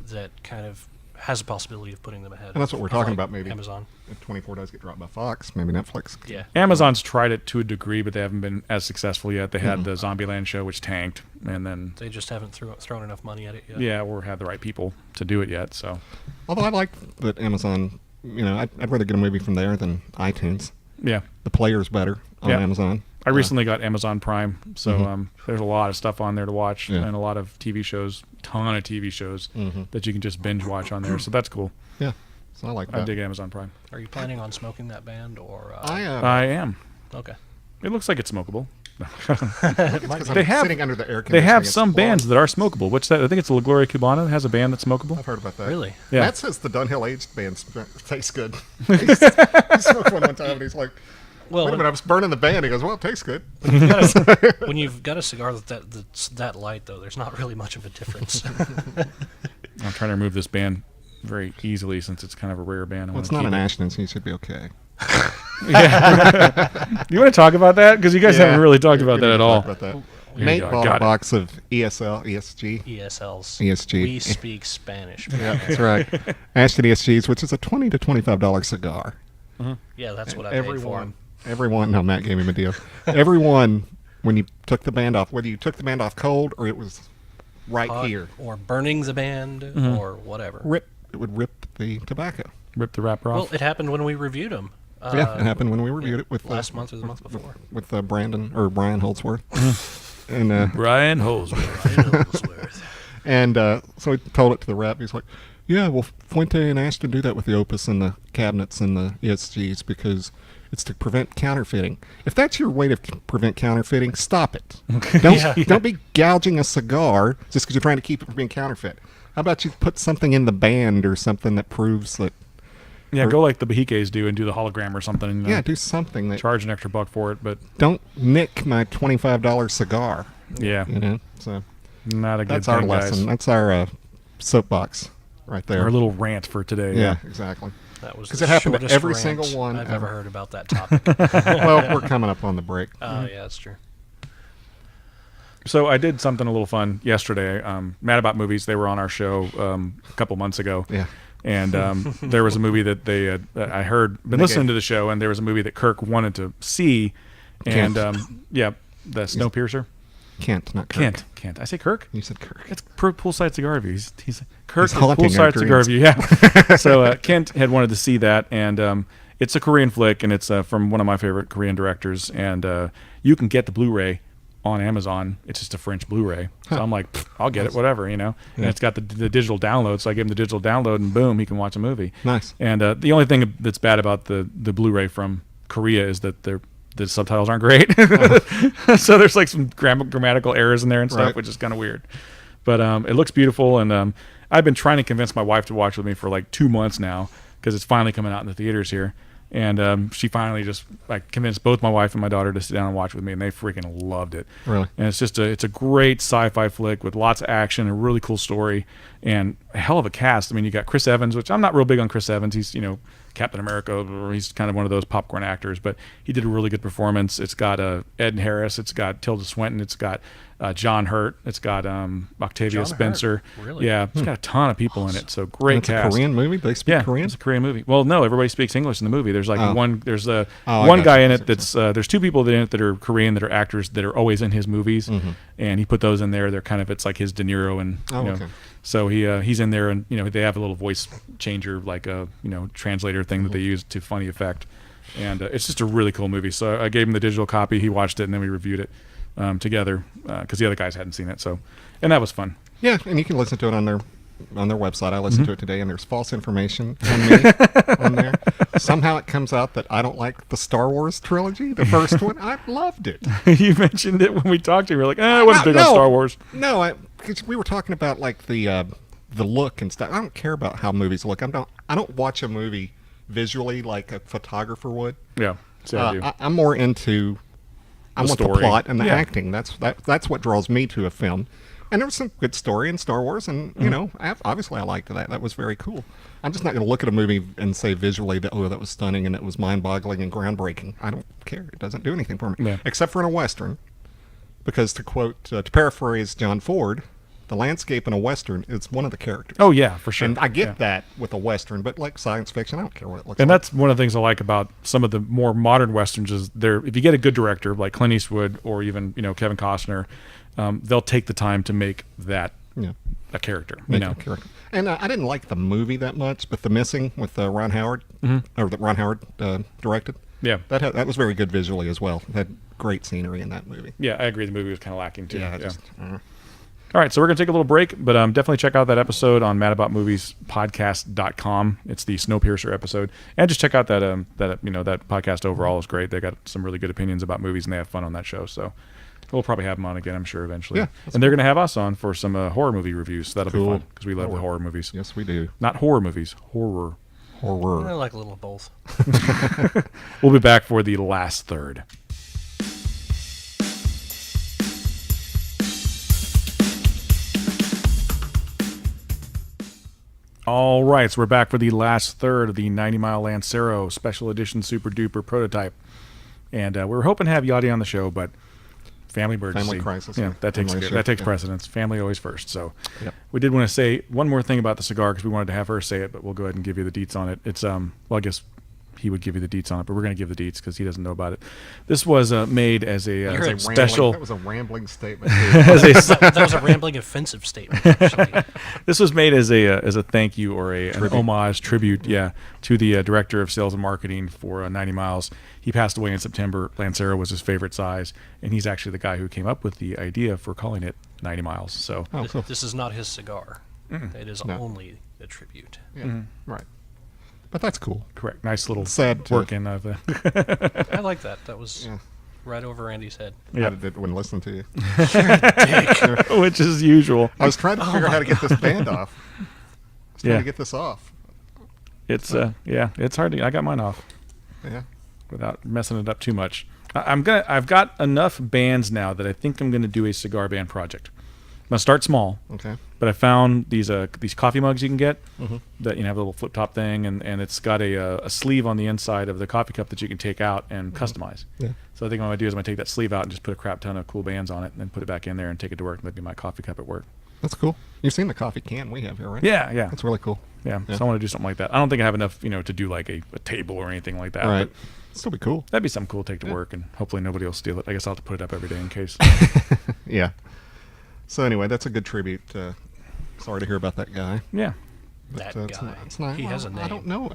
that kind of has a possibility of putting them ahead. And that's what we're talking about. Maybe Amazon. If 24 does get dropped by Fox, maybe Netflix. Yeah. Amazon's tried it to a degree, but they haven't been as successful yet. They had the Zombieland show, which tanked, and then they just haven't thrown enough money at it yet. Yeah, or had the right people to do it yet. So, although I like that Amazon, I'd rather get a movie from there than iTunes. Yeah, the player's better on Amazon. I recently got Amazon Prime, so there's a lot of stuff on there to watch and a lot of TV shows, ton of TV shows that you can just binge watch on there. So that's cool. Yeah, so I like that. I dig Amazon Prime. Are you planning on smoking that band or? I am. Okay. It looks like it's smokable. They have some bands that are smokable. What's that? I think it's La Gloria Cubana that has a band that's smokable. I've heard about that. Really? Yeah. Matt says the Dunhill aged band tastes good. he smoked one time and he's like, "Well, wait a minute, I was burning the band." He goes, "Well, it tastes good." When you've got a cigar that's that light, though, there's not really much of a difference. I'm trying to remove this band very easily since it's kind of a rare band. Well, it's not an Ashton, so you should be okay. You want to talk about that? Because you guys haven't really talked about that at all. Nate bought a box of ESLs. We speak Spanish. Yeah, that's right. Ashton ESGs, which is a $20 to $25 cigar. Yeah, that's what I paid for them. Everyone, no, Matt gave him a deal. Everyone, when you took the band off, whether you took the band off cold or it was here. Or burning the band or whatever. It would rip the tobacco. Rip the wrapper off. Well, it happened when we reviewed them. It happened when we reviewed it with last month or the month before with Brian Holdsworth and Brian Holdsworth. And so he told it to the rep. He's like, "Yeah, well, Fuente and Ashton do that with the Opus and the cabinets and the ESGs because it's to prevent counterfeiting. If that's your way to prevent counterfeiting, stop it. Don't be gouging a cigar just because you're trying to keep it from being counterfeit. How about you put something in the band or something that proves that." Yeah, go like the Bahiques do and do the hologram or something. Yeah, do something that charge an extra $1 for it, but don't nick my $25 cigar. Yeah, so not a good. That's our lesson. Guys. That's our soapbox right there. Our little rant for today. Yeah, exactly. That was because it happened to every single one I've ever heard about that topic. Well, we're coming up on the break. Oh, yeah, that's true. So I did something a little fun yesterday. Mad About Movies, they were on our show a couple months ago. Yeah. And there was a movie that they I heard, been listening to the show, and there was a movie that Kirk wanted to see. And the Snowpiercer. Kent, not Kirk. Kent. I say Kirk? You said Kirk. It's Poolside Cigar Review. He's Kirk. He's haunting our Poolside Cigar Review. Yeah. So Kent had wanted to see that, and it's a Korean flick, and it's from one of my favorite Korean directors, and you can get the Blu-ray on Amazon. It's just a French Blu-ray. So I'm like, I'll get it, whatever, And it's got the digital download, so I gave him the digital download, and boom, he can watch a movie. Nice. And the only thing that's bad about the Blu-ray from Korea is that the subtitles aren't great. So there's like some grammatical errors in there and stuff, Right. which is kind of weird. But it looks beautiful, and I've been trying to convince my wife to watch with me for like 2 months now, because it's finally coming out in the theaters here. And she finally just convinced both my wife and my daughter to sit down and watch with me, and they freaking loved it. Really? And it's just it's a great sci-fi flick with lots of action, a really cool story, and a hell of a cast. I mean, you got Chris Evans, which I'm not real big on Chris Evans. He's Captain America, or he's kind of one of those popcorn actors, but he did a really good performance. It's got Ed Harris, it's got Tilda Swinton, it's got John Hurt, it's got Octavia John Spencer. Hurt? Really? Yeah, it's got a ton of people in it. So great And it's cast. a Korean movie? They speak Korean? It's a Korean movie. Well, no, everybody speaks English in the movie. There's one I one got guy you. in it that's there's two people in it that are Korean, that are actors that are always in his movies, and he put those in there. They're kind of, it's like his De Niro, and okay. so he's in there, and they have a little voice changer, like a translator thing that they use to funny effect, and it's just a really cool movie. So I gave him the digital copy, he watched it, and then we reviewed it together, because the other guys hadn't seen it. So, and that was fun. Yeah, and you can listen to it on their website. I listened to it today, and there's false information on me on there. Somehow it comes out that I don't like the Star Wars trilogy, the first one. I loved it. You mentioned it when we talked to you. We were like, I wasn't big on Star Wars. No, because we were talking about like the look and stuff. I don't care about how movies look. I don't watch a movie visually like a photographer would. Yeah, so I do. I'm more into I want the story. plot and the Yeah. acting. That's what draws me to a film. And there was some good story in Star Wars, and obviously I liked that. That was very cool. I'm just not going to look at a movie and say visually that that was stunning and it was mind-boggling and groundbreaking. I don't care. It doesn't do anything for me, Yeah. except for in a Western. Because to paraphrase John Ford, the landscape in a Western is one of the characters. Oh yeah, for sure. And I get Yeah. that with a Western, but like science fiction, I don't care what it looks And like. that's one of the things I like about some of the more modern westerns is if you get a good director like Clint Eastwood or even Kevin Costner, they'll take the time to make that a character. Make it a character. And I didn't like the movie that much, but The Missing with Ron Howard, or that Ron Howard directed. Yeah. That was very good visually as well. It had great scenery in that movie. Yeah, I agree. The movie was kind of lacking too. Yeah, All right, so we're gonna take a little break, but definitely check out that episode on madaboutmoviespodcast.com. It's the Snowpiercer episode, and just check out that that podcast overall is great. They got some really good opinions about movies, and they have fun on that show. So we'll probably have them on again, I'm sure, eventually. Yeah, and they're gonna have us on for some horror movie reviews. So that'll be Cool. fun because we love the horror movies. Yes, we do. Not horror movies, horror. I Horror. like a little of both. We'll be back for the last third. All right, so we're back for the last third of the 90 Mile Lancero Special Edition Super Duper Prototype. And we were hoping to have Yadi on the show, but family emergency. Family crisis. Yeah, that takes Family issue. precedence. Family always first. So Yep. we did want to say one more thing about the cigar because we wanted to have her say it, but we'll go ahead and give you the deets on it. It's well, I guess he would give you the deets on it, but we're going to give the deets because he doesn't know about it. This was made as a special. That was a rambling statement. as a, That was a rambling, offensive statement. Actually. This was made as a thank you or an homage tribute, to the director of sales and marketing for 90 Miles. He passed away in September. Lancero was his favorite size, and he's actually the guy who came up with the idea for calling it 90 Miles. So Cool. This is not his cigar. It is only a tribute. Yeah. Right. But that's cool. correct, nice little Sad to- work in of the. I like that. That was right over Andy's head. I did when listening to you. Which is usual. I was trying to figure out how to get this band off. I was trying to get this off. It's it's hard to. I got mine off Yeah. without messing it up too much. I've got enough bands now that I think I'm gonna do a cigar band project. Now start small. Okay. But I found these coffee mugs you can get Mm-hmm. that have a little flip top thing, and it's got a sleeve on the inside of the coffee cup that you can take out and customize. Yeah. So I think what I'm gonna do is I'm gonna take that sleeve out and just put a crap ton of cool bands on it, and then put it back in there and take it to work, and that'd be my coffee cup at work. That's cool. You've seen the coffee can we have here, right? Yeah. That's really cool. Yeah. Yeah. So I want to do something like that. I don't think I have enough, to do like a table or anything like that. All right. But It'd still be cool. that'd be something cool to take to work, and hopefully nobody will steal it. I guess I'll have to put it up every day in case. Yeah. So anyway, that's a good tribute. Sorry to hear about that guy. Yeah. That It's guy. not, it's not, He well, has a name. I don't know.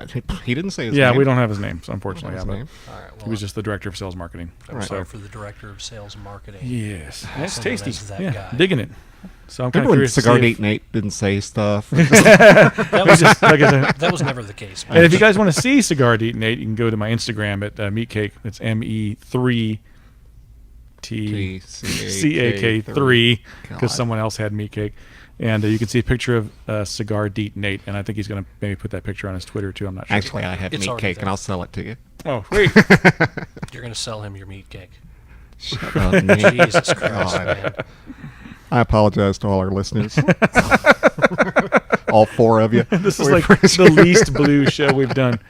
He didn't say his Yeah, name. we don't have his name, so unfortunately. His Yeah, but name. All right. Well, he was just the director of sales marketing. I'm Right. sorry for the director of sales and marketing. Yes. It's Also known tasty. as that Yeah. guy. Digging it. So I'm kind Remember of when curious Cigar to see Deet Nate didn't say stuff? That was, like I said, that was never the case. and if you guys want to see Cigar Deet Nate, you can go to my Instagram at Meatcake. It's MEE3TCAK3 because God. someone else had Meatcake. And you can see a picture of Cigar Deet Nate, and I think he's going to maybe put that picture on his Twitter too. I'm not sure. Actually, I have It's meat already cake, there. and I'll sell it to you. Oh, wait. You're going to sell him your meat cake. Shut up, Nate. Jesus Christ, God. man. I apologize to all our listeners. All 4 of you. This is We like appreciate the least blue show we've done.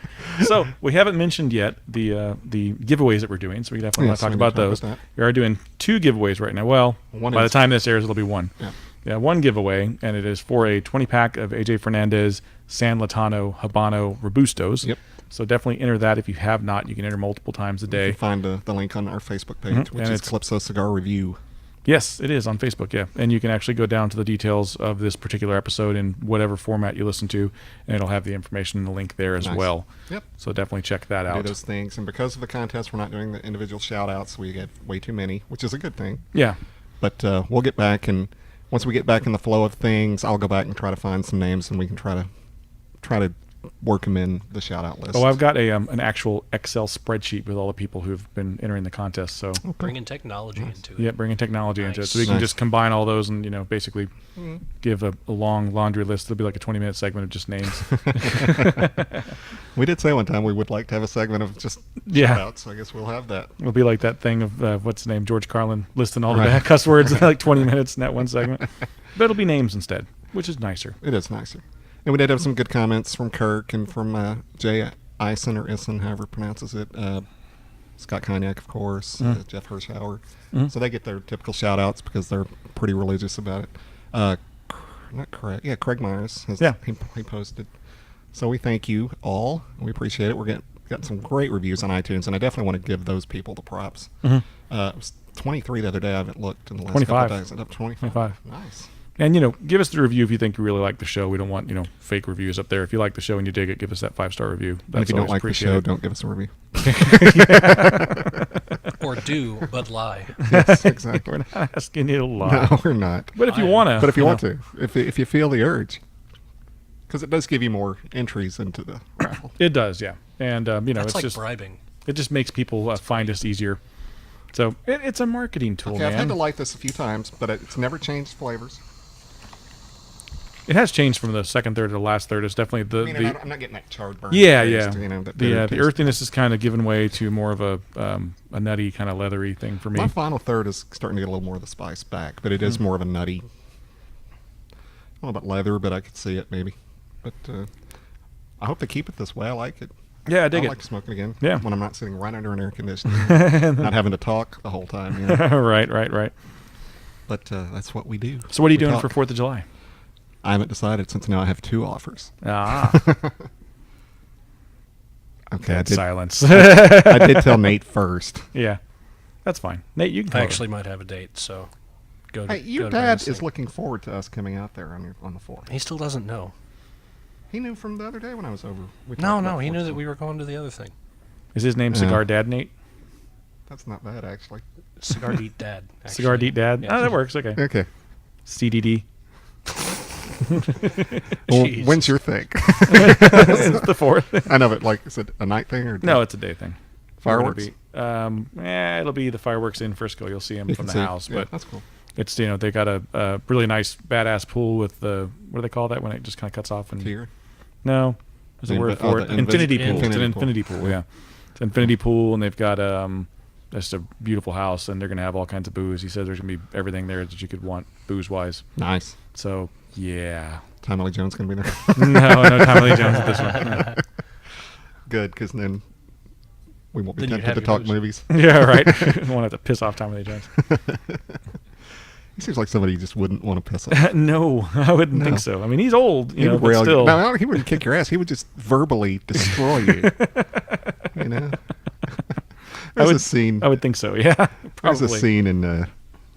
So we haven't mentioned yet the giveaways that we're doing, so we definitely want Yes, to talk we about need to those. talk about We are doing 2 giveaways right now. Well, One by the is- time this airs, it'll be 1. Yeah. Yeah, 1 giveaway, and it is for a 20-pack of AJ Fernandez San Lotano Habano Robustos. Yep. So definitely enter that if you have not. You can enter multiple times a You day. can find the link on our Facebook page, Mhm. which And is it's- Calypso Cigar Review. Yes, it is on Facebook, yeah. And you can actually go down to the details of this particular episode in whatever format you listen to, and it'll have the information and the link there as Nice. well. Yep. So definitely check that Do out. those things. And because of the contest, we're not doing the individual shout-outs. We get way too many, which is a good thing. Yeah. But we'll get back, and once we get back in the flow of things, I'll go back and try to find some names, and we can try to work them in the shout-out list. Oh, I've got an actual Excel spreadsheet with all the people who've been entering the contest. So, Bringing technology into it. yeah, bringing technology into it. So we Nice. can Nice. just combine all those and, basically give a long laundry list. It'll be like a 20-minute segment of just names. We did say one time we would like to have a segment of just Yeah. shout-outs, so I guess we'll have that. It'll be like that thing of, what's his name, George Carlin, listing all the Right. bad cuss words in like 20 minutes in that one segment. But it'll be names instead, which is nicer. It is nicer. And we did have some good comments from Kirk and from Jay Ison, or Ison, however pronounces it. Scott Cognac, of course. Jeff Hirschauer. So they get their typical shout-outs because they're pretty religious about it. Not Craig. Yeah, Craig Myers. Yeah. He posted. So we thank you all. We appreciate it. We're getting some great reviews on iTunes, and I definitely want to give those people the props. It was 23 the other day. I haven't looked in the last 25. couple of days. Up 25. 25. Nice. And, give us the review if you think you really like the show. We don't want, fake reviews up there. If you like the show and you dig it, give us that 5-star review. And if you don't always like the show, appreciated. don't give us a review. Or do, but lie. Yes, exactly. We're not asking you to lie. No, we're not. But if you I- want to. But if you want to, if you feel the urge, because it does give you more entries into the raffle. It does, yeah. And, That's it's like just, bribing. it just makes people find us easier. So it's a marketing tool, Okay, I've had man. to light this a few times, but it's never changed flavors. It has changed from the second third to the last third. It's definitely I mean, I'm not getting that charred burn. yeah, taste, yeah. You know, that The bitter taste. earthiness is kind of given way to more of a nutty, kind of leathery thing for me. My final third is starting to get a little more of the spice back, but it is more of a nutty. I don't know about leather, but I could see it maybe. But I hope they keep it this way. I like it. Yeah, I dig I it. like to smoke it again. Yeah. When I'm not sitting right under an air conditioner, not having to talk the whole time. You know? right. But that's what we do. So what are you We doing talk. for 4th of July? I haven't decided since now I have 2 offers. Ah, Okay, dead silence. I did tell Nate first. Yeah, that's fine. Nate, you can I tell actually might have a date, so go to Hey, your go to dad Vegas. is looking forward to us coming out there on the 4th. He still doesn't know. He knew from the other day when I was over. We No, talked about he knew 4th. that we were going to the other thing. Is his name Cigar Dad Nate? That's not bad, actually. Cigar Deet Dad. Cigar Deet Dad? Yeah. Oh, that works. Okay. Okay. CDD. Well, Jeez. when's your thing? It's the 4th. I know, but like, is it a night thing or No, it's a day thing. fireworks? It'll be the fireworks in Frisco. You'll see them You from can the see. house. Yeah, But that's cool. it's, they got a really nice, badass pool with the, what do they call that when it just kind of cuts off? And Tier. No, there's a The word invi- for oh, it. the Infinity pool. It's an infinity pool. infinity pool, yeah. It's an infinity pool, and they've got just a beautiful house, and they're going to have all kinds of booze. He said there's going to be everything there that you could want booze-wise. Nice. So, yeah. Tommy Lee Jones going to be there? No Tommy Lee Jones at this one. No. Good, because then we won't be Then you'd tempted to have your talk booze. movies. Yeah, right. We won't have to piss off Tommy Lee Jones. He seems like somebody you just wouldn't want to piss off. No, I wouldn't think so. I mean, he's old, He would but rail still. No, he wouldn't kick your ass. He would just verbally destroy you. You know? There's a scene. I would think so, yeah. Probably. There's a scene in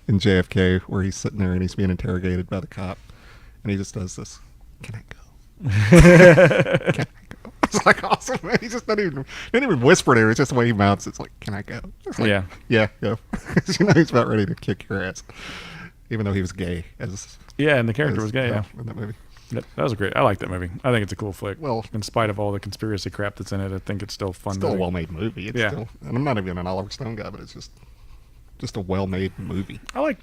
JFK where he's sitting there and he's being interrogated by the cop, and he just does this. Can I go? Can I go? It's like awesome, man. He just didn't even whisper to her. It's just the way he mouths. It's like, can I go? It's like, yeah, go. You know he's about ready to kick your ass, even though he was gay. Yeah, and the character was gay, yeah. In that movie. That was great. I like that movie. I think it's a cool flick. Well, in spite of all the conspiracy crap that's in it, I think it's still fun. Still a well-made movie. It's Yeah. still, and I'm not even an Oliver Stone guy, but it's just a well-made movie. I like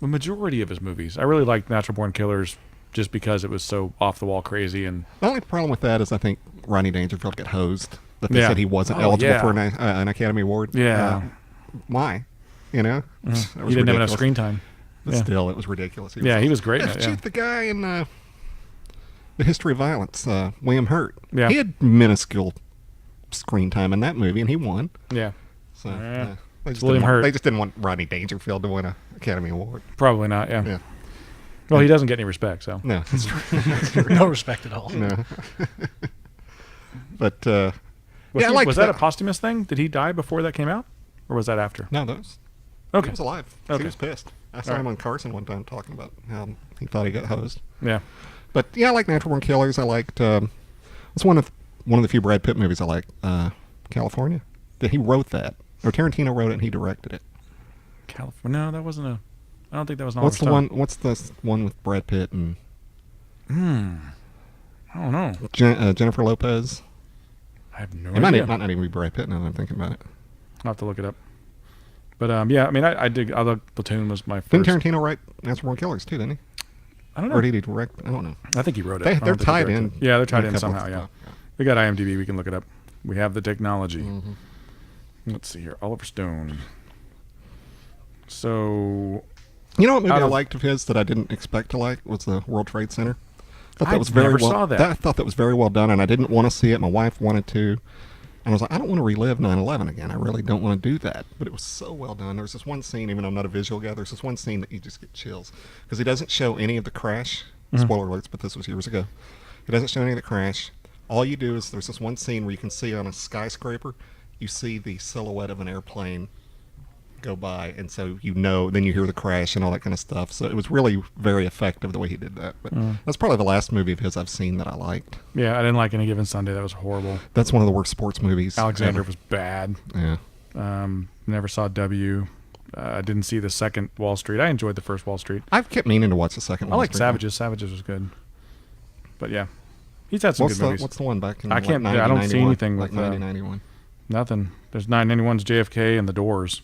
the majority of his movies. I really like Natural Born Killers just because it was so off-the-wall crazy. And The only problem with that is I think Rodney Dangerfield got hosed. That they Yeah. said he wasn't Oh, eligible yeah. for an Academy Award. Yeah. Why? You know? That was he didn't have enough ridiculous. screen time. But Yeah. still, it was ridiculous. He was great in it, yeah. Shoot the guy in The History of Violence, William Hurt. Yeah. He had minuscule screen time in that movie, and he won. Yeah. So, Yeah. They just William didn't want- Hurt. They just didn't want Rodney Dangerfield to win an Academy Award. Probably not, yeah. Yeah. Well, he doesn't get any respect, so. No, that's true. No respect at all. No. But, Was, I like was that a posthumous thing? Did he die before that came out? Or was that after? No, those. Okay. He was alive. Okay. He was pissed. I saw All him right. on Carson one time talking about how he thought he got hosed. Yeah. But yeah, I like Natural Born Killers. I liked. It's one of the few Brad Pitt movies I like. California. That he wrote that, or Tarantino wrote it and he directed it. California. No, that wasn't a. I don't think that was an What's the Oliver one? What's the one with Brad Pitt and Stone. I don't know. Jennifer Lopez? I have no It might idea. not even be Brad Pitt now that I'm thinking about it. I'll have to look it up. But yeah, I mean, I dig. I thought Platoon was my first. Didn't Tarantino write Natural Born Killers too? Didn't he? I don't know. Or did he direct? I don't know. I think he wrote it. I don't They're think he tied directed in. it. Yeah, they're tied a in couple of somehow. Yeah. stuff, We got IMDb. We can look it up. We have the technology. Mm-hmm. Let's see here. Oliver Stone. So You know what movie Out I of- liked of his that I didn't expect to like was the World Trade Center. I thought I that was very never well. saw that. I thought that was very well done, and I didn't want to see it. My wife wanted to, and I was like, I don't want to relive 9/11 again. I really don't want to do that. But it was so well done. There was this one scene, even though I'm not a visual guy, there's this one scene that you just get chills because he doesn't show any of the crash. Spoiler alerts, but this was years ago. He doesn't show any of the crash. All you do is there's this one scene where you can see on a skyscraper, you see the silhouette of an airplane go by, and so then you hear the crash and all that kind of stuff. So it was really very effective the way he did that. But that's probably the last movie of his I've seen that I liked. yeah, I didn't like Any Given Sunday. That was horrible. That's one of the worst sports movies. Alexander ever. was bad. Yeah. Never saw W. I didn't see the second Wall Street. I enjoyed the first Wall Street. I've kept meaning to watch the second I one. like Savages. Savages was good. But yeah, he's had some good movies. What's the one back in I can't- I don't see 90, anything like with, 1991. Nothing. There's 991's JFK and The Doors.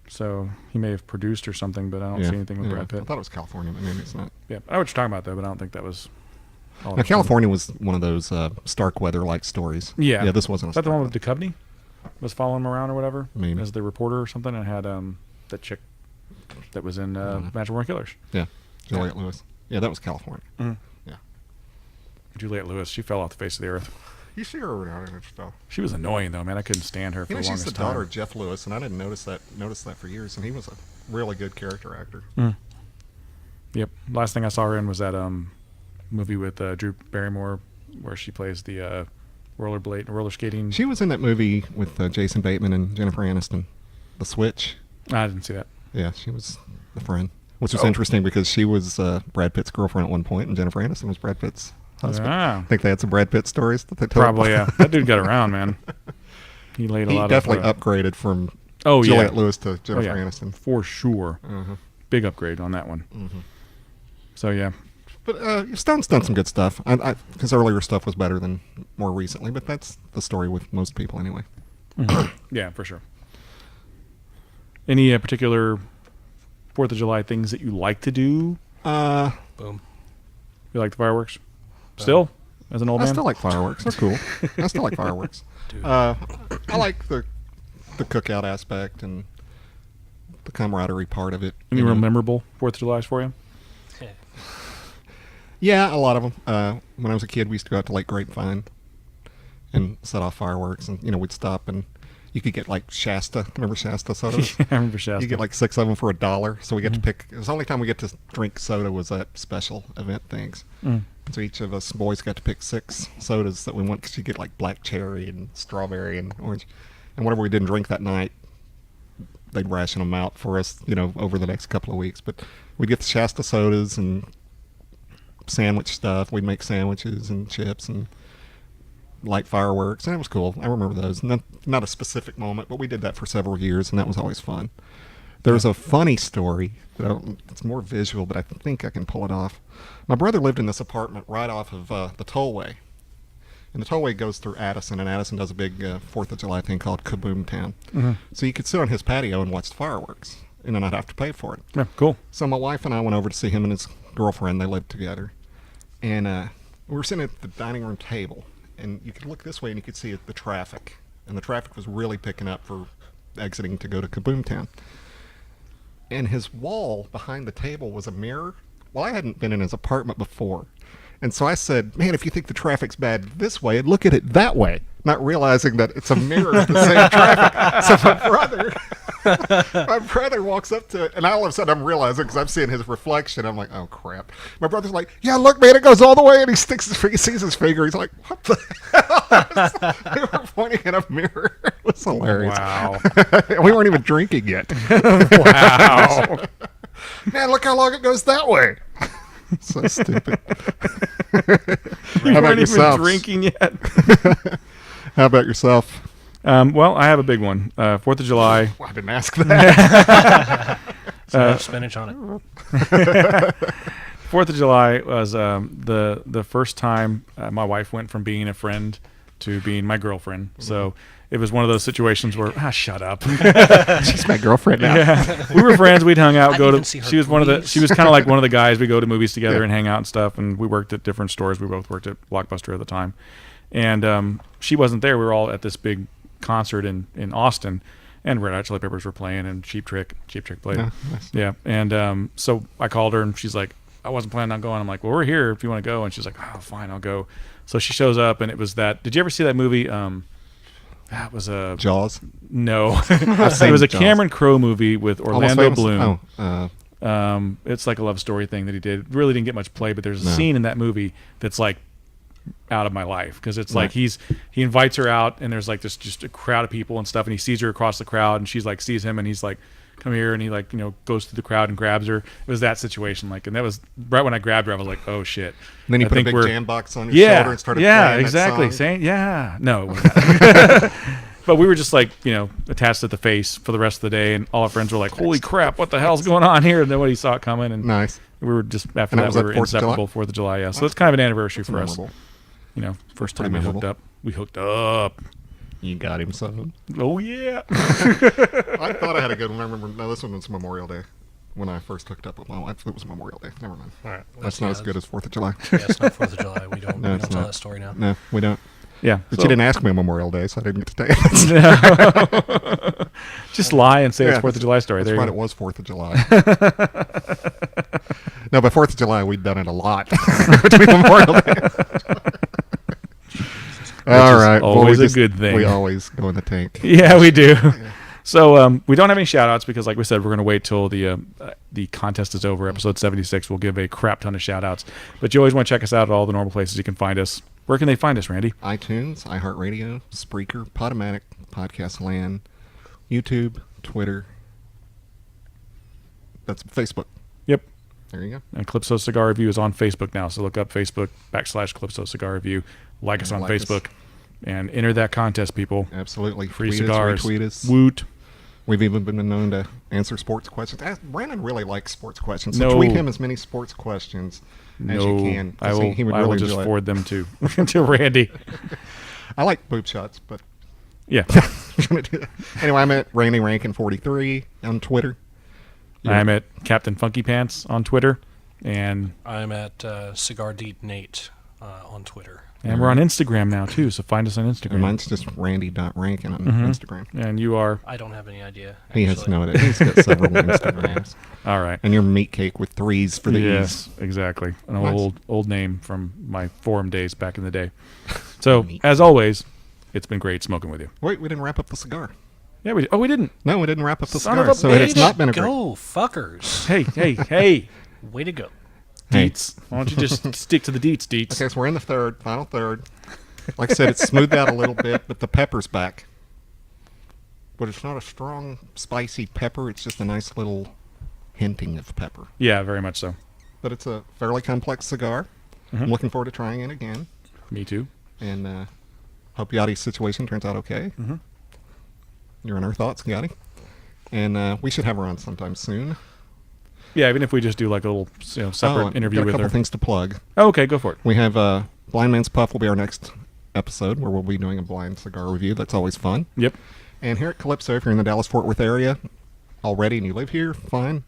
So he may have produced or something, but I don't see anything with Brad I Pitt. thought it was California, but maybe it's not. Yeah, I know what you're talking about though, but I don't think that was. Now, California was one of those Starkweather-like stories. Yeah. Yeah, this wasn't Is a that the one with Starkweather. Duchovny? Was following him around or whatever? Maybe. As the reporter or something, and had that chick that was in Natural Born Killers. Yeah, Juliette Lewis. Yeah, that was California. Mhm. Yeah. Juliette Lewis, she fell off the face of the earth. You see her around and stuff. She was annoying though, man. I couldn't stand her for You know, the she's longest the daughter time. of Jeff Lewis, and I didn't notice that for years, and he was a really good character actor. Yep. Last thing I saw her in was that movie with Drew Barrymore, where she plays the roller skating. She was in that movie with Jason Bateman and Jennifer Aniston, The Switch. I didn't see that. Yeah, she was the friend, which was Oh. interesting because she was Brad Pitt's girlfriend at one point, and Jennifer Aniston was Brad Pitt's husband. Ah. I think they had some Brad Pitt stories that they told. Probably, yeah. That dude got around, man. He laid a He lot definitely of... upgraded from Oh, yeah. Juliette Lewis to Oh, Jennifer yeah. Aniston. For sure. Uh-huh. Big upgrade on that one. Mm-hmm. So, yeah. But Stone's done some good stuff. His earlier stuff was better than more recently, but that's the story with most people anyway. Yeah, for sure. Any particular 4th of July things that you like to do? Boom. You like the fireworks? Still? As an old I man? still like fireworks. They're cool. I still like fireworks. Dude. I like the cookout aspect, and the camaraderie part of it. Any real memorable 4th of July's for you? Yeah, a lot of them. When I was a kid, we used to go out to Lake Grapevine and set off fireworks, and we'd stop and you could get like Shasta. Remember Shasta sodas? I remember Shasta. You get like 6 of them for $1. So we get to pick. It was the only time we get to drink soda was at special event things. So each of us boys got to pick 6 sodas that we want, because you get like black cherry and strawberry and orange, and whatever we didn't drink that night, they'd ration them out for us, over the next couple of weeks. But we'd get the Shasta sodas and sandwich stuff. We'd make sandwiches and chips and light fireworks, and it was cool. I remember those. Not a specific moment, but we did that for several years, and that was always fun. There's a funny story. It's more visual, but I think I can pull it off. My brother lived in this apartment right off of the tollway. And the tollway goes through Addison, and Addison does a big 4th of July thing called Kaboom Town. So you could sit on his patio and watch the fireworks, and then I'd have to pay for it. Yeah, cool. So my wife and I went over to see him and his girlfriend. They lived together. And we were sitting at the dining room table, and you could look this way and you could see the traffic. And the traffic was really picking up for exiting to go to Kaboom Town. And his wall behind the table was a mirror. Well, I hadn't been in his apartment before. And so I said, man, if you think the traffic's bad this way, look at it that way. Not realizing that it's a mirror of the same traffic. So my brother walks up to it, and all of a sudden I'm realizing, because I'm seeing his reflection, I'm like, oh, crap. My brother's like, yeah, look, man, it goes all the way, and he sees his finger. He's like, what the hell? They were pointing at a mirror. It was hilarious. Wow. We weren't even drinking yet. Wow. Man, look how long it goes that way. So stupid. You How about weren't yourself? even drinking yet. How about yourself? Well, I have a big one. 4th of July. Well, I didn't ask that. Spinach on it. 4th of July was the first time my wife went from being a friend to being my girlfriend. So it was one of those situations where shut up. She's my girlfriend now. Yeah, we were friends. We'd hung out. She was please. She was kind of like one of the guys. We go to movies together and hang out and stuff. And we worked at different stores. We both worked at Blockbuster at the time. And she wasn't there. We were all at this big concert in Austin, and Red Hot Chili Peppers were playing, and Cheap Trick played. Oh, nice. Yeah, and so I called her, and she's like, I wasn't planning on going. I'm like, well, we're here if you want to go. And she's like, oh, fine, I'll go. So she shows up, and it was that. Did you ever see that movie? That was a Jaws. No, it was a Jaws. Cameron Crowe movie with Orlando Bloom. Oh, It's like a love story thing that he did. Really didn't get much play, but there's a scene in that movie that's like out of my life, because it's like he invites her out, and there's like this just a crowd of people and stuff, and he sees her across the crowd, and she's like sees him, and he's like, come here, and he like goes through the crowd and grabs her. It was that situation, like, and that was right when I grabbed her, I was like, oh shit. and then you put a big jam box on your shoulder and started playing exactly that song. saying no it wasn't. But we were just like attached to the face for the rest of the day, and all our friends were like, holy crap, what the hell's going on here? And nobody saw it coming, and Nice. we were just after And that was we that were 4th of July? inseparable 4th of July. Yeah, so it's kind of an anniversary for us. Memorable. First time Pretty we hooked memorable. up. We hooked up. You got him some. Oh yeah. I thought I had a good one. I remember. No, this one was Memorial Day. When I first hooked up with my wife, it was Memorial Day. Never mind. All right. That's not as good as 4th of July. Yeah, it's not 4th of July. We don't, No, we it's don't tell not. that story now. No, we don't. Yeah. But you didn't ask me on Memorial Day, so I didn't get to tell you. Just lie and say it's 4th of July story. That's There right. you It go. was 4th of July. No, by 4th of July, we'd done it a lot between Memorial Day. All right. always we a good thing. We always go in the tank. Yeah, we do. So we don't have any shout outs because, like we said, we're going to wait till the contest is over. Episode 76, we'll give a crap ton of shout outs. But you always want to check us out at all the normal places you can find us. Where can they find us, Randy? iTunes, iHeartRadio, Spreaker, Podomatic, Podcast Land, YouTube, Twitter. That's Facebook. Yep. There you go. And Calypso Cigar Review is on Facebook now. So look up Facebook /Calypso Cigar Review. Like us on Like us. Facebook. And enter that contest, people. Absolutely. Free Tweet cigars. Us, retweet us. Woot. We've even been known to answer sports questions. Brandon really likes sports questions. So No. tweet him as many sports questions as you can. 'cause I he would will really just enjoy it. forward them to to Randy. I like boob shots, but Yeah. anyway, I'm at Randy Rankin 43 on Twitter. I'm at Captain Funky Pants on Twitter. And I'm at Cigar Deet Nate on Twitter. And we're on Instagram now, too, so find us on Instagram. And mine's just randy.rankin on Instagram. And you are? I don't have any idea. He has no idea. He's got several Instagrams. All right. And you're meat cake with 3s for the Yes, E's. exactly. An Nice. old name from my forum days back in the day. So, as always, it's been great smoking with you. Wait, we didn't wrap up the cigar. Yeah, we didn't. No, we didn't wrap up the Son cigar. of a So bitch. it's not been a great. Go, fuckers. Hey. Way to go. Hey. Deets. Why don't you just stick to the deets, Deets? Okay, so we're in the final third. Like I said, it's smoothed out a little bit, but the pepper's back. But it's not a strong, spicy pepper. It's just a nice little hinting of pepper. Yeah, very much so. But it's a fairly complex cigar. I'm looking forward to trying it again. Me too. And hope Yadi's situation turns out okay. You're in her thoughts, Yadi. And we should have her on sometime soon. Yeah, even if we just do like a little separate interview got a with couple her. things to plug. Oh, okay, go for it. We have Blind Man's Puff will be our next episode where we'll be doing a blind cigar review. That's always fun. Yep. And here at Calypso, if you're in the Dallas-Fort Worth area already and you live here, fine.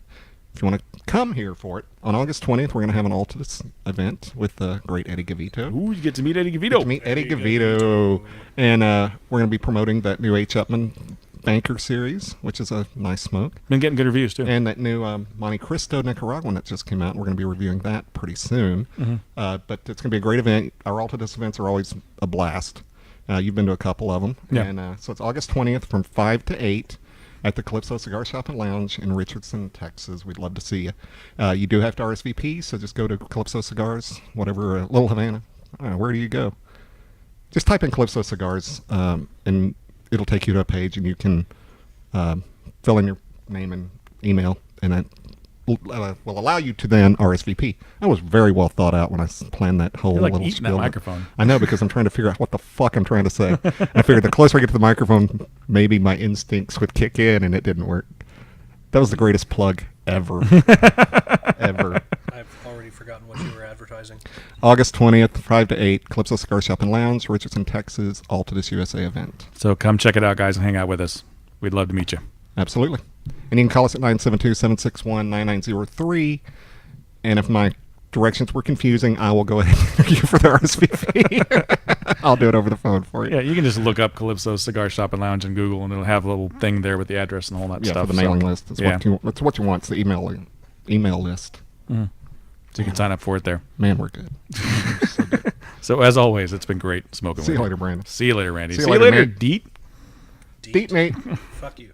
If you want to come here for it, on August 20th, we're going to have an Altus event with the great Eddie Gavito. Ooh, you get to meet Eddie Gavito. To meet Eddie Gavito. And we're going to be promoting that new H. Upman Banker series, which is a nice smoke. Been getting good reviews too. And that new Monte Cristo Nicaraguan that just came out. We're going to be reviewing that pretty soon. But it's going to be a great event. Our Altus events are always a blast. You've been to a couple of them. Yeah. And so it's August 20th from 5 to 8 at the Calypso Cigar Shop and Lounge in Richardson, Texas. We'd love to see you. You do have to RSVP, so just go to Calypso Cigars, whatever, Little Havana. I don't know, where do you go? Just type in Calypso Cigars, and it'll take you to a page, and you can fill in your name and email, and that will allow you to then RSVP. That was very well thought out when I planned that whole You're like little eating that spiel. microphone. I know, because I'm trying to figure out what the fuck I'm trying to say. I figured the closer I get to the microphone, maybe my instincts would kick in, and it didn't work. That was the greatest plug ever. Ever. I've already forgotten what you were advertising. August 20th, 5 to 8, Calypso Cigar Shop and Lounge, Richardson, Texas, Altus USA event. So come check it out, guys, and hang out with us. We'd love to meet you. Absolutely. And you can call us at 972-761-9903. And if my directions were confusing, I will go ahead and thank you for the RSVP. I'll do it over the phone for you. Yeah, you can just look up Calypso Cigar Shop and Lounge in Google, and it'll have a little thing there with the address and all that Yeah, stuff. for the mailing list. That's, yeah. that's what you want. It's the email list. So you can sign up for it there. Man, we're good. So good. So as always, it's been great smoking See with you later, Brandon. See you later, Randy. See you later, Nate. Deet. Deet Nate. Fuck you.